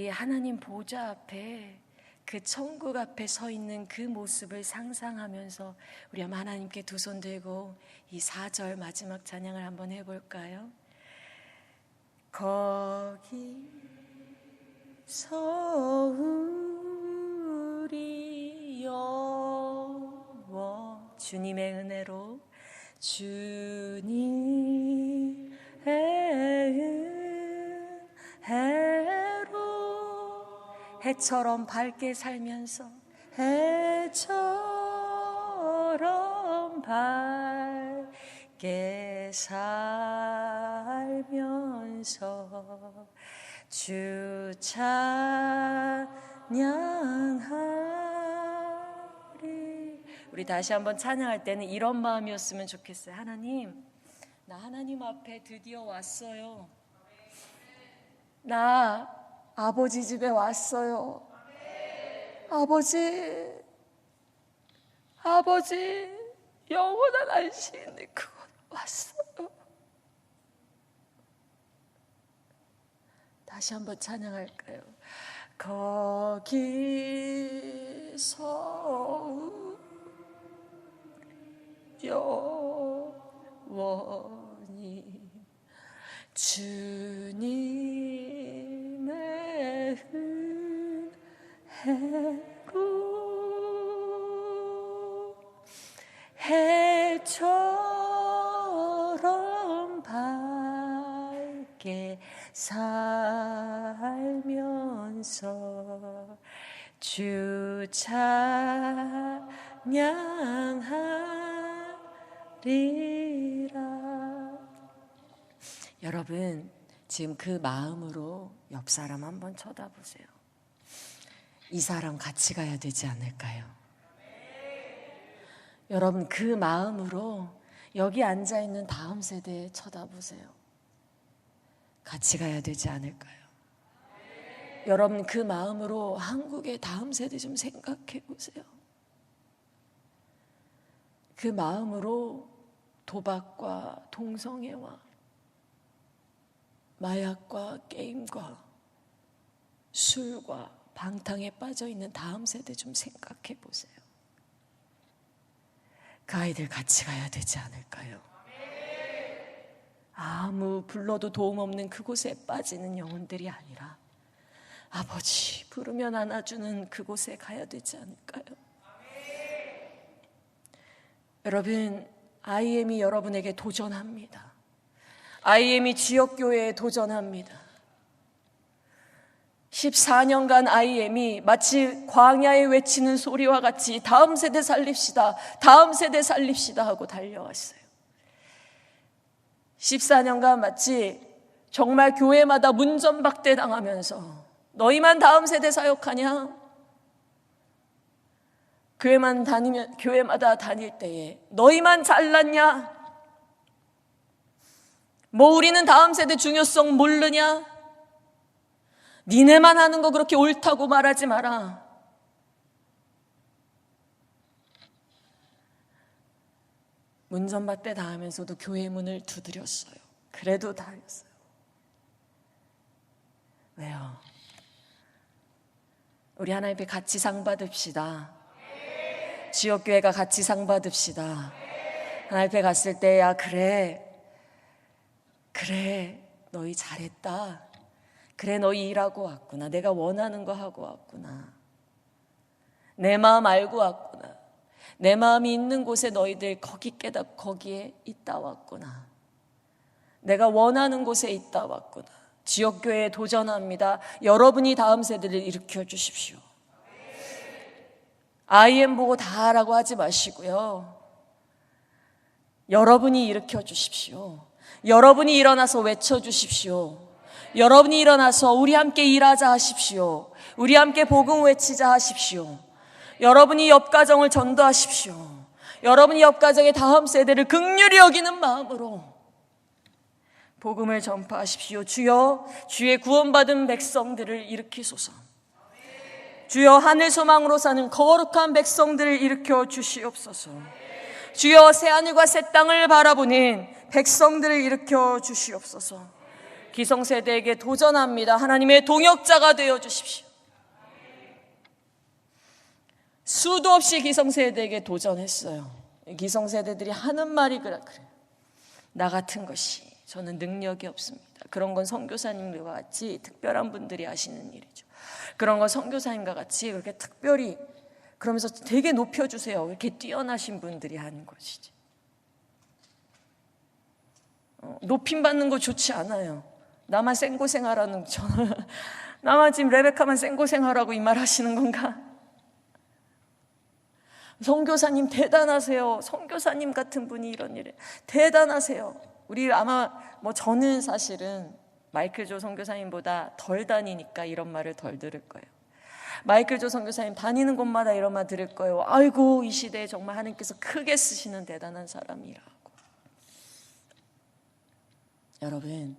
하나님 보좌 앞에 그 천국 앞에 서 있는 그 모습을 상상하면서 우리 한번 하나님께 두 손 들고 이 4절 마지막 찬양을 한번 해볼까요? 거기서 우리 영원 주님의 은혜로 주님의 은혜로 해처럼 밝게 살면서 해처럼 밝게 살면서 주 찬양하리. 우리 다시 한번 찬양할 때는 이런 마음이었으면 좋겠어요. 하나님, 나 하나님 앞에 드디어 왔어요. 나 아버지 집에 왔어요. 아버지 영원한 안식이 있는 그곳 왔어요. 다시 한번 찬양할까요? 거기서 영원히 주님의 은혜로 해처럼 밝게 살면서 주 찬양하리라. 여러분, 지금 그 마음으로 옆 사람 한번 쳐다보세요. 이 사람 같이 가야 되지 않을까요? 여러분, 그 마음으로 여기 앉아있는 다음 세대에 쳐다보세요. 같이 가야 되지 않을까요? 여러분, 그 마음으로 한국의 다음 세대 좀 생각해 보세요. 그 마음으로 도박과 동성애와 마약과 게임과 술과 방탕에 빠져 있는 다음 세대 좀 생각해 보세요. 그 아이들 같이 가야 되지 않을까요? 아무 불러도 도움 없는 그곳에 빠지는 영혼들이 아니라 아버지 부르면 안아주는 그곳에 가야 되지 않을까요? 여러분, IM이 여러분에게 도전합니다. IM이 지역교회에 도전합니다. 14년간 IM이 마치 광야에 외치는 소리와 같이 다음 세대 살립시다, 다음 세대 살립시다 하고 달려왔어요. 14년간 마치 정말 교회마다 문전박대 당하면서 너희만 다음 세대 사역하냐? 교회마다 다닐 때에 너희만 잘났냐? 뭐 우리는 다음 세대 중요성 모르냐? 니네만 하는 거 그렇게 옳다고 말하지 마라. 문전박대 당하면서도 교회 문을 두드렸어요. 그래도 달렸어요. 왜요? 우리 하나님 앞에 같이 상 받읍시다. 지역교회가 같이 상 받읍시다. 하나님 앞에 갔을 때, 야, 그래, 너희 잘했다. 그래, 너희 일하고 왔구나. 내가 원하는 거 하고 왔구나. 내 마음 알고 왔구나. 내 마음이 있는 곳에 너희들 거기에 있다 왔구나. 내가 원하는 곳에 있다 왔구나. 지역교회에 도전합니다. 여러분이 다음 세대를 일으켜 주십시오. IM 보고 다 하라고 하지 마시고요. 여러분이 일으켜 주십시오. 여러분이 일어나서 외쳐 주십시오. 여러분이 일어나서 우리 함께 일하자 하십시오. 우리 함께 복음 외치자 하십시오. 여러분이 옆 가정을 전도하십시오. 여러분이 옆 가정의 다음 세대를 긍휼히 여기는 마음으로 복음을 전파하십시오. 주여, 주의 구원받은 백성들을 일으키소서. 주여, 하늘 소망으로 사는 거룩한 백성들을 일으켜 주시옵소서. 주여, 새하늘과 새 땅을 바라보는 백성들을 일으켜 주시옵소서. 기성세대에게 도전합니다. 하나님의 동역자가 되어 주십시오. 수도 없이 기성세대에게 도전했어요. 기성세대들이 하는 말이 그래. 나 같은 것이 저는 능력이 없습니다. 그런 건 선교사님과 같이 특별한 분들이 하시는 일이죠. 그런 건 선교사님과 같이 그렇게 특별히 그러면서 되게 높여주세요. 이렇게 뛰어나신 분들이 하는 것이지. 높임 받는 거 좋지 않아요. 나만 생고생하라는 저는 나만 지금 레베카만 생고생하라고 이 말 하시는 건가? 선교사님 대단하세요. 선교사님 같은 분이 이런 일에 대단하세요. 우리 아마 저는 사실은 마이클 조 선교사님보다 덜 다니니까 이런 말을 덜 들을 거예요. 마이클 조 선교사님 다니는 곳마다 이런 말 들을 거예요. 아이고 이 시대에 정말 하나님께서 크게 쓰시는 대단한 사람이라고. 여러분,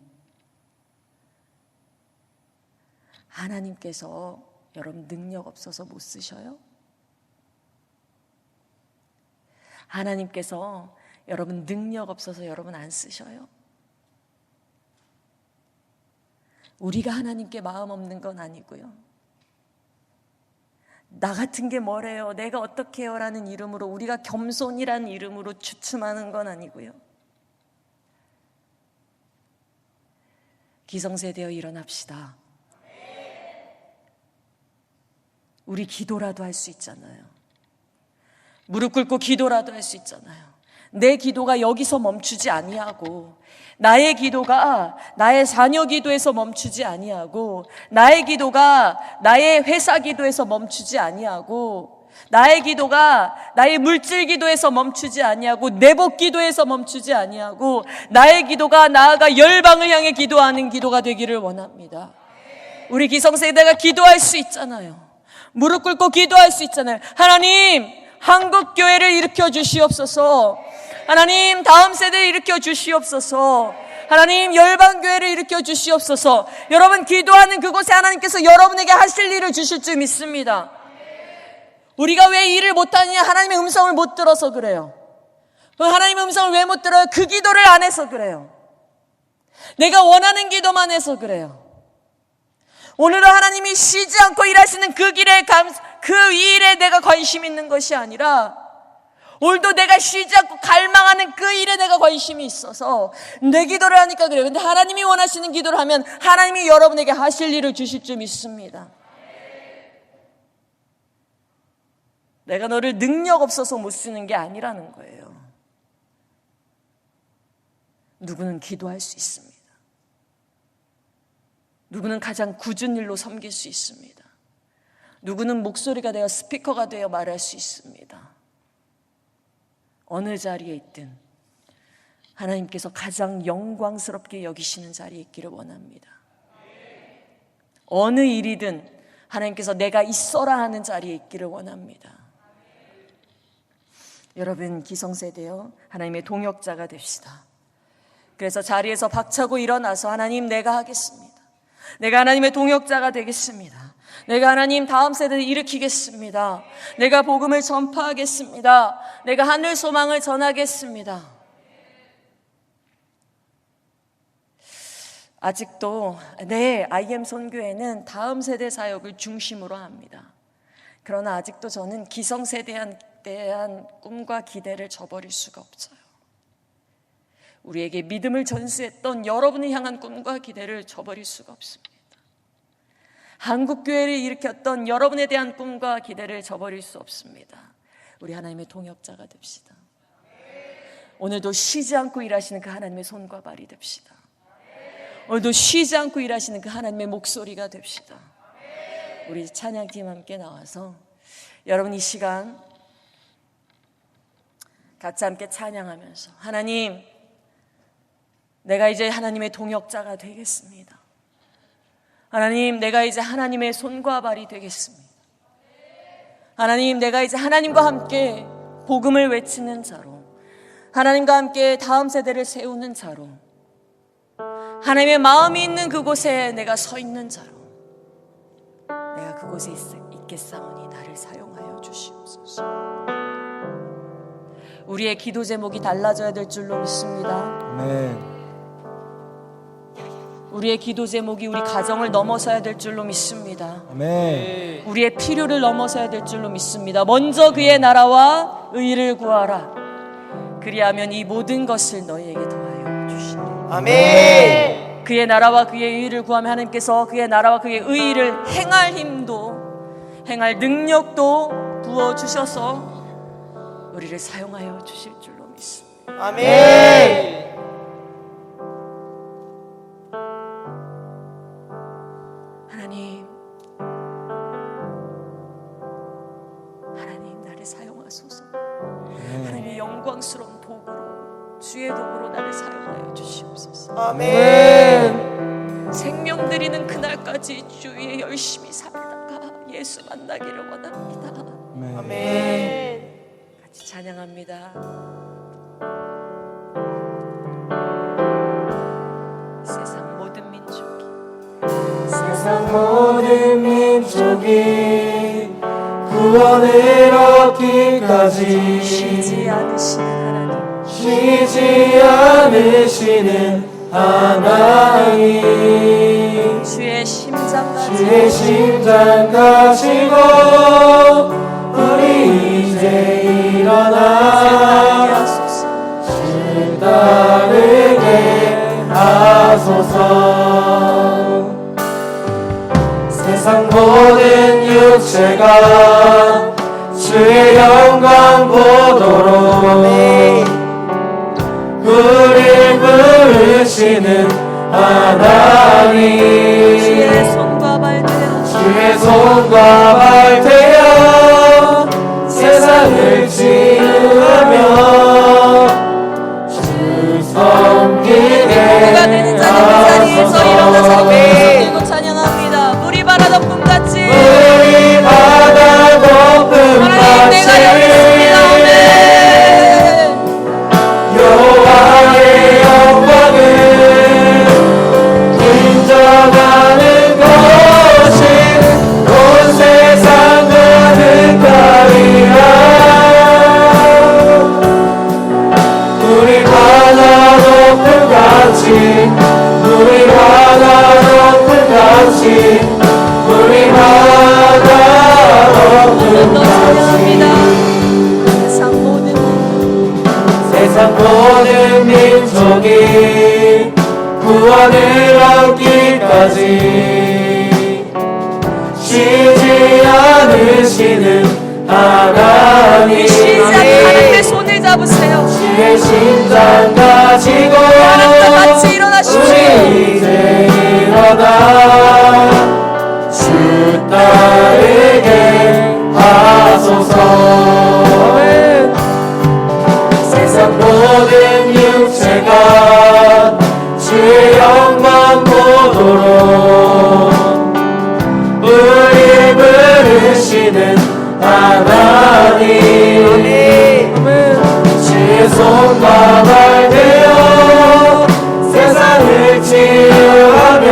하나님께서 여러분 능력 없어서 못 쓰셔요? 하나님께서 여러분 능력 없어서 여러분 안 쓰셔요? 우리가 하나님께 마음 없는 건 아니고요. 나 같은 게 뭐래요? 내가 어떻게 해요? 라는 이름으로 우리가 겸손이라는 이름으로 주춤하는 건 아니고요. 기성세대여 일어납시다. 우리 기도라도 할 수 있잖아요. 무릎 꿇고 기도라도 할 수 있잖아요. 내 기도가 여기서 멈추지 아니하고 나의 기도가 나의 자녀 기도에서 멈추지 아니하고 나의 기도가 나의 회사 기도에서 멈추지 아니하고 나의 기도가 나의 물질 기도에서 멈추지 아니하고 내복 기도에서 멈추지 아니하고 나의 기도가 나아가 열방을 향해 기도하는 기도가 되기를 원합니다. 우리 기성세대가 기도할 수 있잖아요. 무릎 꿇고 기도할 수 있잖아요. 하나님, 한국 교회를 일으켜 주시옵소서. 하나님, 다음 세대를 일으켜 주시옵소서. 하나님, 열방 교회를 일으켜 주시옵소서. 여러분 기도하는 그곳에 하나님께서 여러분에게 하실 일을 주실 줄 믿습니다. 우리가 왜 일을 못하느냐? 하나님의 음성을 못 들어서 그래요. 하나님의 음성을 왜 못 들어요? 그 기도를 안 해서 그래요. 내가 원하는 기도만 해서 그래요. 오늘은 하나님이 쉬지 않고 일하시는 그 일에 내가 관심 있는 것이 아니라 오늘도 내가 쉬지 않고 갈망하는 그 일에 내가 관심이 있어서 내 기도를 하니까 그래요. 근데 하나님이 원하시는 기도를 하면 하나님이 여러분에게 하실 일을 주실 줄 믿습니다. 내가 너를 능력 없어서 못 쓰는 게 아니라는 거예요. 누구는 기도할 수 있습니다. 누구는 가장 굳은 일로 섬길 수 있습니다. 누구는 목소리가 되어 스피커가 되어 말할 수 있습니다. 어느 자리에 있든 하나님께서 가장 영광스럽게 여기시는 자리에 있기를 원합니다. 어느 일이든 하나님께서 내가 있어라 하는 자리에 있기를 원합니다. 여러분 기성세대여 하나님의 동역자가 됩시다. 그래서 자리에서 박차고 일어나서 하나님 내가 하겠습니다. 내가 하나님의 동역자가 되겠습니다. 내가 하나님 다음 세대를 일으키겠습니다. 내가 복음을 전파하겠습니다. 내가 하늘 소망을 전하겠습니다. 아직도 IM 선교회는 다음 세대 사역을 중심으로 합니다. 그러나 아직도 저는 기성세대에 대한 꿈과 기대를 저버릴 수가 없어요. 우리에게 믿음을 전수했던 여러분을 향한 꿈과 기대를 저버릴 수가 없습니다. 한국교회를 일으켰던 여러분에 대한 꿈과 기대를 저버릴 수 없습니다. 우리 하나님의 동역자가 됩시다. 오늘도 쉬지 않고 일하시는 그 하나님의 손과 발이 됩시다. 오늘도 쉬지 않고 일하시는 그 하나님의 목소리가 됩시다. 우리 찬양팀 함께 나와서 여러분 이 시간 같이 함께 찬양하면서 하나님, 내가 이제 하나님의 동역자가 되겠습니다. 하나님, 내가 이제 하나님의 손과 발이 되겠습니다. 하나님, 내가 이제 하나님과 함께 복음을 외치는 자로, 하나님과 함께 다음 세대를 세우는 자로, 하나님의 마음이 있는 그곳에 내가 서 있는 자로, 내가 그곳에 있겠사오니 나를 사용하여 주시옵소서. 우리의 기도 제목이 달라져야 될 줄로 믿습니다. 아멘. 우리의 기도 제목이 우리 가정을 넘어서야 될 줄로 믿습니다. 아멘. 우리의 필요를 넘어서야 될 줄로 믿습니다. 먼저 그의 나라와 의를 구하라. 그리하면 이 모든 것을 너희에게 더하여 주시리라. 아멘. 그의 나라와 그의 의를 구하면 하나님께서 그의 나라와 그의 의를 행할 힘도 행할 능력도 부어주셔서 우리를 사용하여 주실 줄로 믿습니다. 아멘. 하나님 나를 사용하소서. 하나님의 영광스러운 도구로 주의 도구로 나를 사용하여 주시옵소서. 아멘. 생명 드리는 그날까지 주 위에 열심히 살다가 예수 만나기를 원합니다. 아멘. 같이 찬양합니다. 세상 모든 민족이 세상 모든 민족이 구원을 얻기까지 쉬지 않으시는 하나님, 쉬지 않으시는 하나님, 주의 심장 주의 심장 가지고 우리 이제 일어나 주 따르게 하소서. 세상 모든 육체가 주의 영광 보도록 우릴 부르시는 하나님, 주의 손과 발 되어 주의 손과 발 되어 세상을 치유하며 주 섬기게 누가 되는 자는 그 자리에서 일어나서 들고 찬양합니다. 물이 바다 덮음 같이 우리 바다 덮음 하나님 내가 여기 있습니다. 아멘. 여호와의 영광을 인정하는 것이 온 세상 가득하리라. 우리 바다 덮음 같이 우리 바다 덮음 같이 우리 바다 덮음 너 찬양합니다. 같이 세상 모든 민족이 구원을 얻기까지 쉬지 않으시는 하나님, 하나님의 손을 잡으세요. 주의 심장 가지고 하나님과 같이 일어나십시오. 우리 이제 일어나 주 따르게 하소서. 세상 모든 육체가 주의 영광 보도록 우리 부르시는 하나님, 주의 손과 발 되어 세상을 치유하며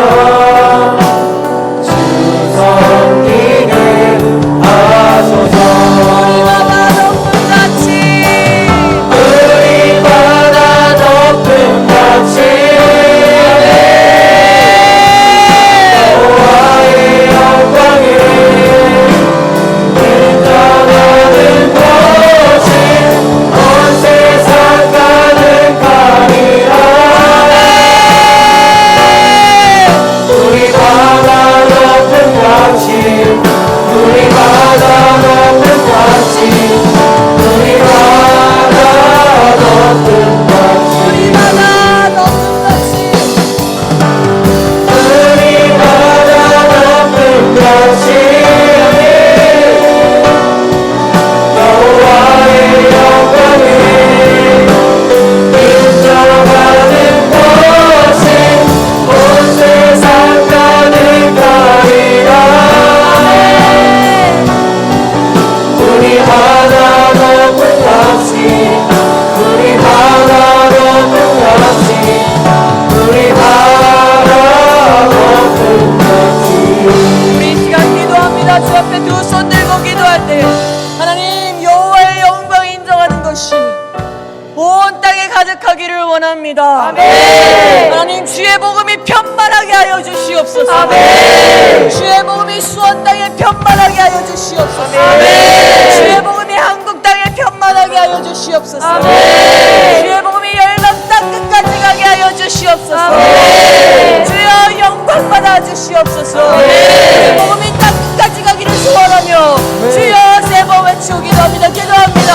이 복음이 땅 끝까지 가기를 소원하며 주여 세 번 외치고 기도합니다. 기도합니다.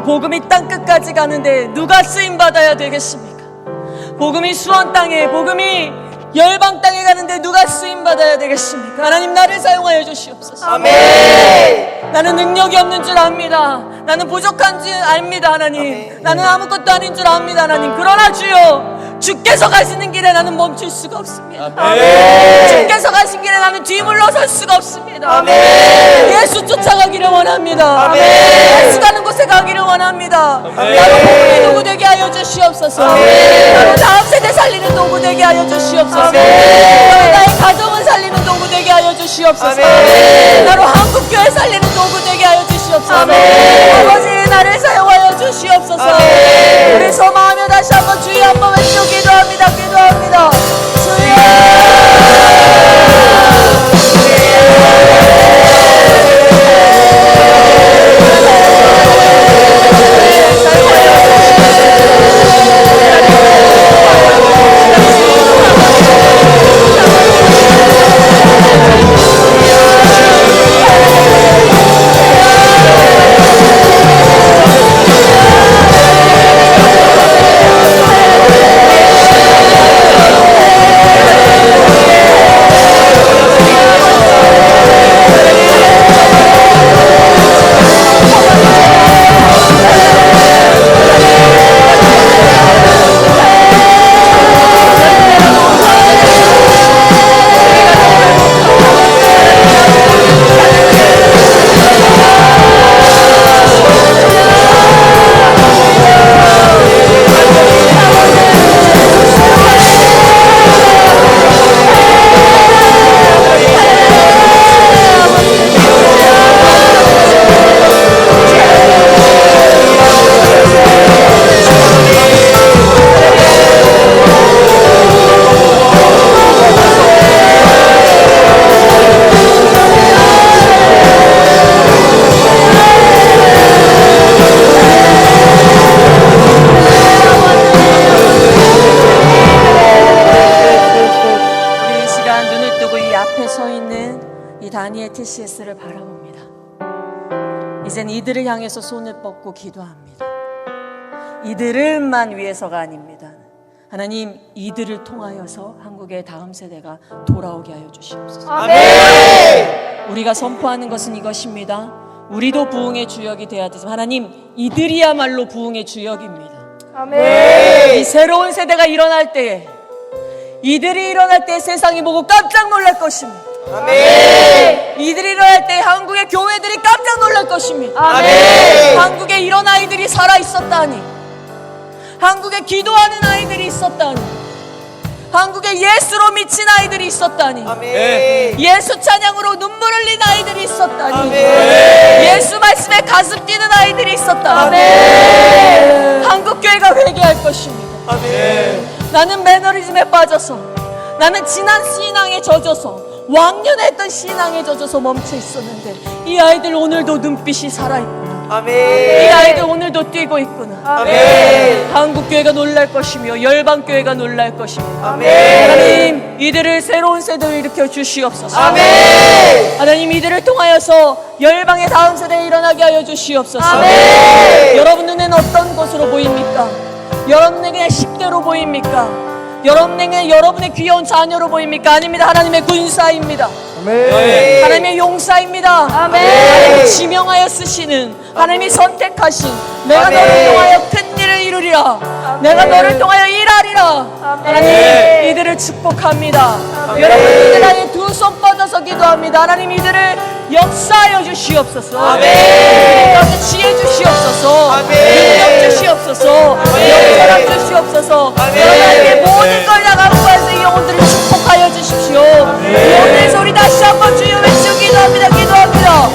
복음이 땅 끝까지 가는데 누가 쓰임 받아야 되겠습니까? 복음이 수원 땅에, 복음이 열방 땅에 가는데 누가 쓰임 받아야 되겠습니까? 하나님 나를 사용하여 주시옵소서. 아멘. 나는 능력이 없는 줄 압니다. 나는 부족한 줄 압니다, 하나님. 아멘. 나는 아무것도 아닌 줄 압니다, 하나님. 그러나 주여, 주께서 가시는 길에 나는 멈출 수가 없습니다. 아멘. 주께서 가신 길에 나는 뒤물러설 수가 없습니다. 아멘. 예수 쫓아가기를 원합니다. 아멘. 예수 가는 곳에 가기를 원합니다. 아멘. 나로 복음의 도구 되게 하여 주시옵소서. 아멘. 나로 다음 세대 살리는 도구 되게 하여 주시옵소서. 아멘. 나로 나의 가정을 살리는 도구 되게 하여 주시옵소서. 아멘. 나로 한국교회 살리는 도구 되게 하여 주시옵소서. 아멘. 아버지 나를 사용하여 주시옵소서. 아멘. 우리 소망하며 다시 한번 주여 한번 외치고 기도합니다. 기도합니다. TCS를 바라봅니다. 이젠 이들을 향해서 손을 뻗고 기도합니다. 이들을만 위해서가 아닙니다. 하나님, 이들을 통하여서 한국의 다음 세대가 돌아오게 하여 주시옵소서. 우리가 선포하는 것은 이것입니다. 우리도 부흥의 주역이 되어야 되지만 하나님, 이들이야말로 부흥의 주역입니다. 이 새로운 세대가 일어날 때에, 이들이 일어날 때 세상이 보고 깜짝 놀랄 것입니다. 이들이 일어날 때 한국의 교회들이 깜짝 놀랄 것입니다. 한국에 이런 아이들이 살아 있었다니, 한국에 기도하는 아이들이 있었다니, 한국에 예수로 미친 아이들이 있었다니, 예수 찬양으로 눈물 흘린 아이들이 있었다니, 예수 말씀에 가슴 뛰는 아이들이 있었다니, 한국 교회가 회개할 것입니다. 나는 매너리즘에 빠져서, 나는 지난 신앙에 젖어서, 왕년에 했던 신앙에 젖어서 멈춰 있었는데 이 아이들 오늘도 눈빛이 살아있구나. 이 아이들 오늘도 뛰고 있구나. 한국교회가 놀랄 것이며 열방교회가 놀랄 것이며 하나님, 이들을 새로운 세대로 일으켜 주시옵소서. 하나님, 이들을 통하여서 열방의 다음 세대에 일어나게 하여 주시옵소서. 여러분 눈에는 어떤 것으로 보입니까? 여러분에게 10대로 보입니까? 여러분에게 여러분의 귀여운 자녀로 보입니까? 아닙니다. 하나님의 군사입니다. 하나님의 용사입니다. 하나님이 지명하여 쓰시는, 하나님이 선택하신, 내가 너를 통하여 큰 일을 이루리라, 내가 너를 통하여 일하리라. 하나님, 이들을 축복합니다. 여러분, 이들 안에 두 손 뻗어서 기도합니다. 하나님, 이들을 역사하여 주시옵소서. 가운데 지혜 주시옵소서. 능력 주시옵소서. 영원함 주시옵소서. 여러분에게 모든 걸 다 갖고 와서 이 영혼들을 축복하여 주십시오. 이 영혼에서 우리 다시 한번 주여 외치고 기도합니다. 기도합니다.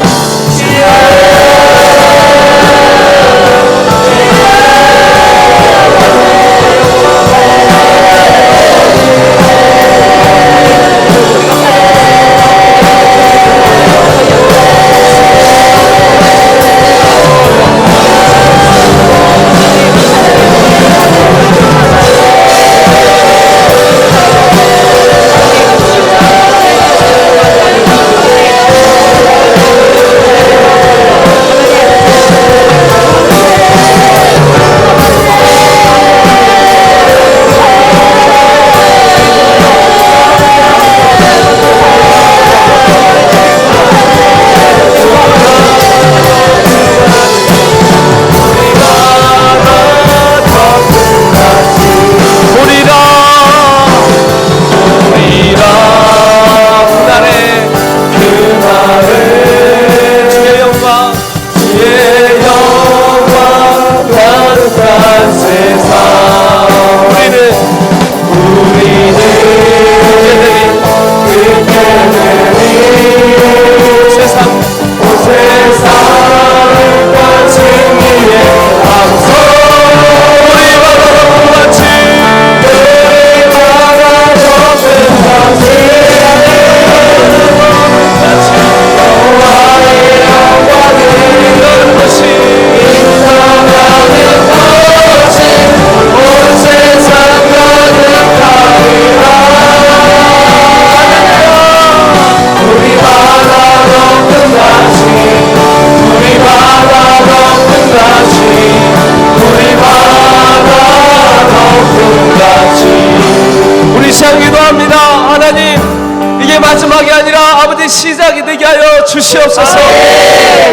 시작이 되게 하여 주시옵소서.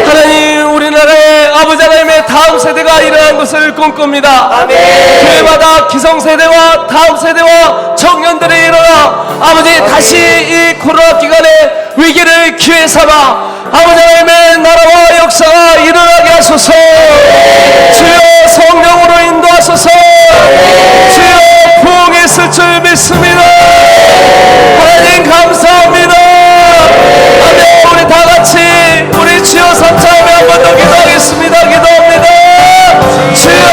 하나님, 우리나라의 아버지 하나님의 다음 세대가 일어난 것을 꿈꿉니다. 교회마다 기성세대와 다음 세대와 청년들이 일어나 아버지 다시 이 코로나 기간의 위기를 기회 삼아 아버지 하나님의 나라와 역사가 일어나게 하소서. 주여 성령으로 인도하소서. 주여 부흥했을 줄 믿습니다. 하나님 감사합니다. 아멘. 우리 다 같이 우리 주여 삼창에 한 번 더 기도하겠습니다. 기도합니다. 주여.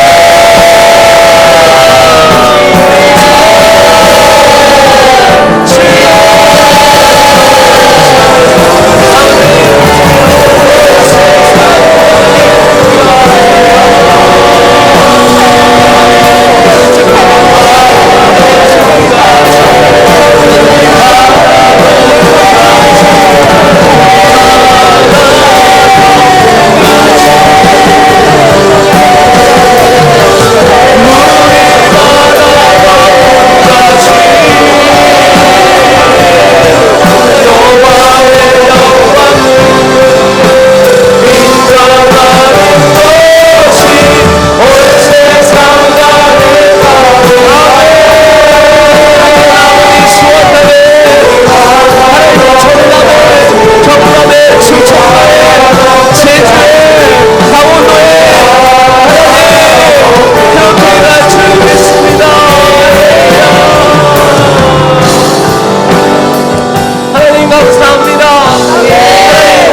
주여. 감사합니다.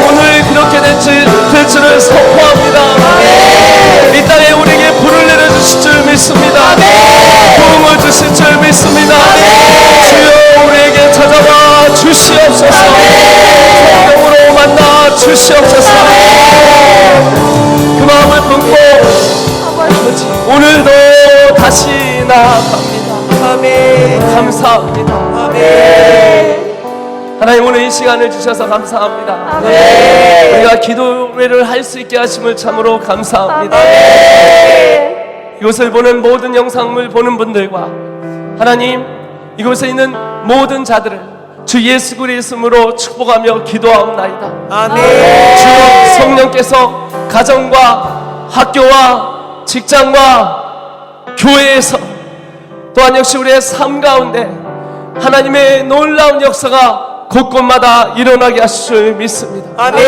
오늘 그렇게 될 줄을 선포합니다. 이 땅에 우리에게 불을 내려주실 줄 믿습니다. 도움을 주실 줄 믿습니다. 주여 우리에게 찾아와 주시옵소서. 성령으로 만나 주시옵소서. 그 마음을 품고 오늘도 다시 나아갑니다. 아멘. 감사합니다. 아멘. 하나님 오늘 이 시간을 주셔서 감사합니다. 아멘. 우리가 기도회를 할 수 있게 하심을 참으로 감사합니다. 아멘. 이곳을 보는 모든 영상을 보는 분들과 하나님 이곳에 있는 모든 자들을 주 예수 그리스도의 이름으로 축복하며 기도하옵나이다. 아멘. 주 성령께서 가정과 학교와 직장과 교회에서 또한 역시 우리의 삶 가운데 하나님의 놀라운 역사가 곳곳마다 일어나게 하실 줄 믿습니다. 아멘.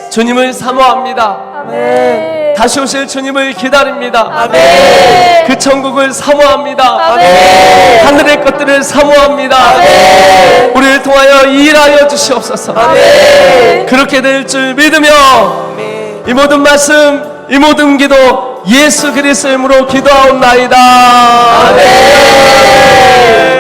주님을 사모합니다. 아멘. 다시 오실 주님을 기다립니다. 아멘. 그 천국을 사모합니다. 아멘. 하늘의 것들을 사모합니다. 아멘. 우리를 통하여 일하여 주시옵소서. 아멘. 그렇게 될 줄 믿으며 아멘. 이 모든 말씀 이 모든 기도 예수 그리스도의 이름으로 기도하옵나이다. 아멘.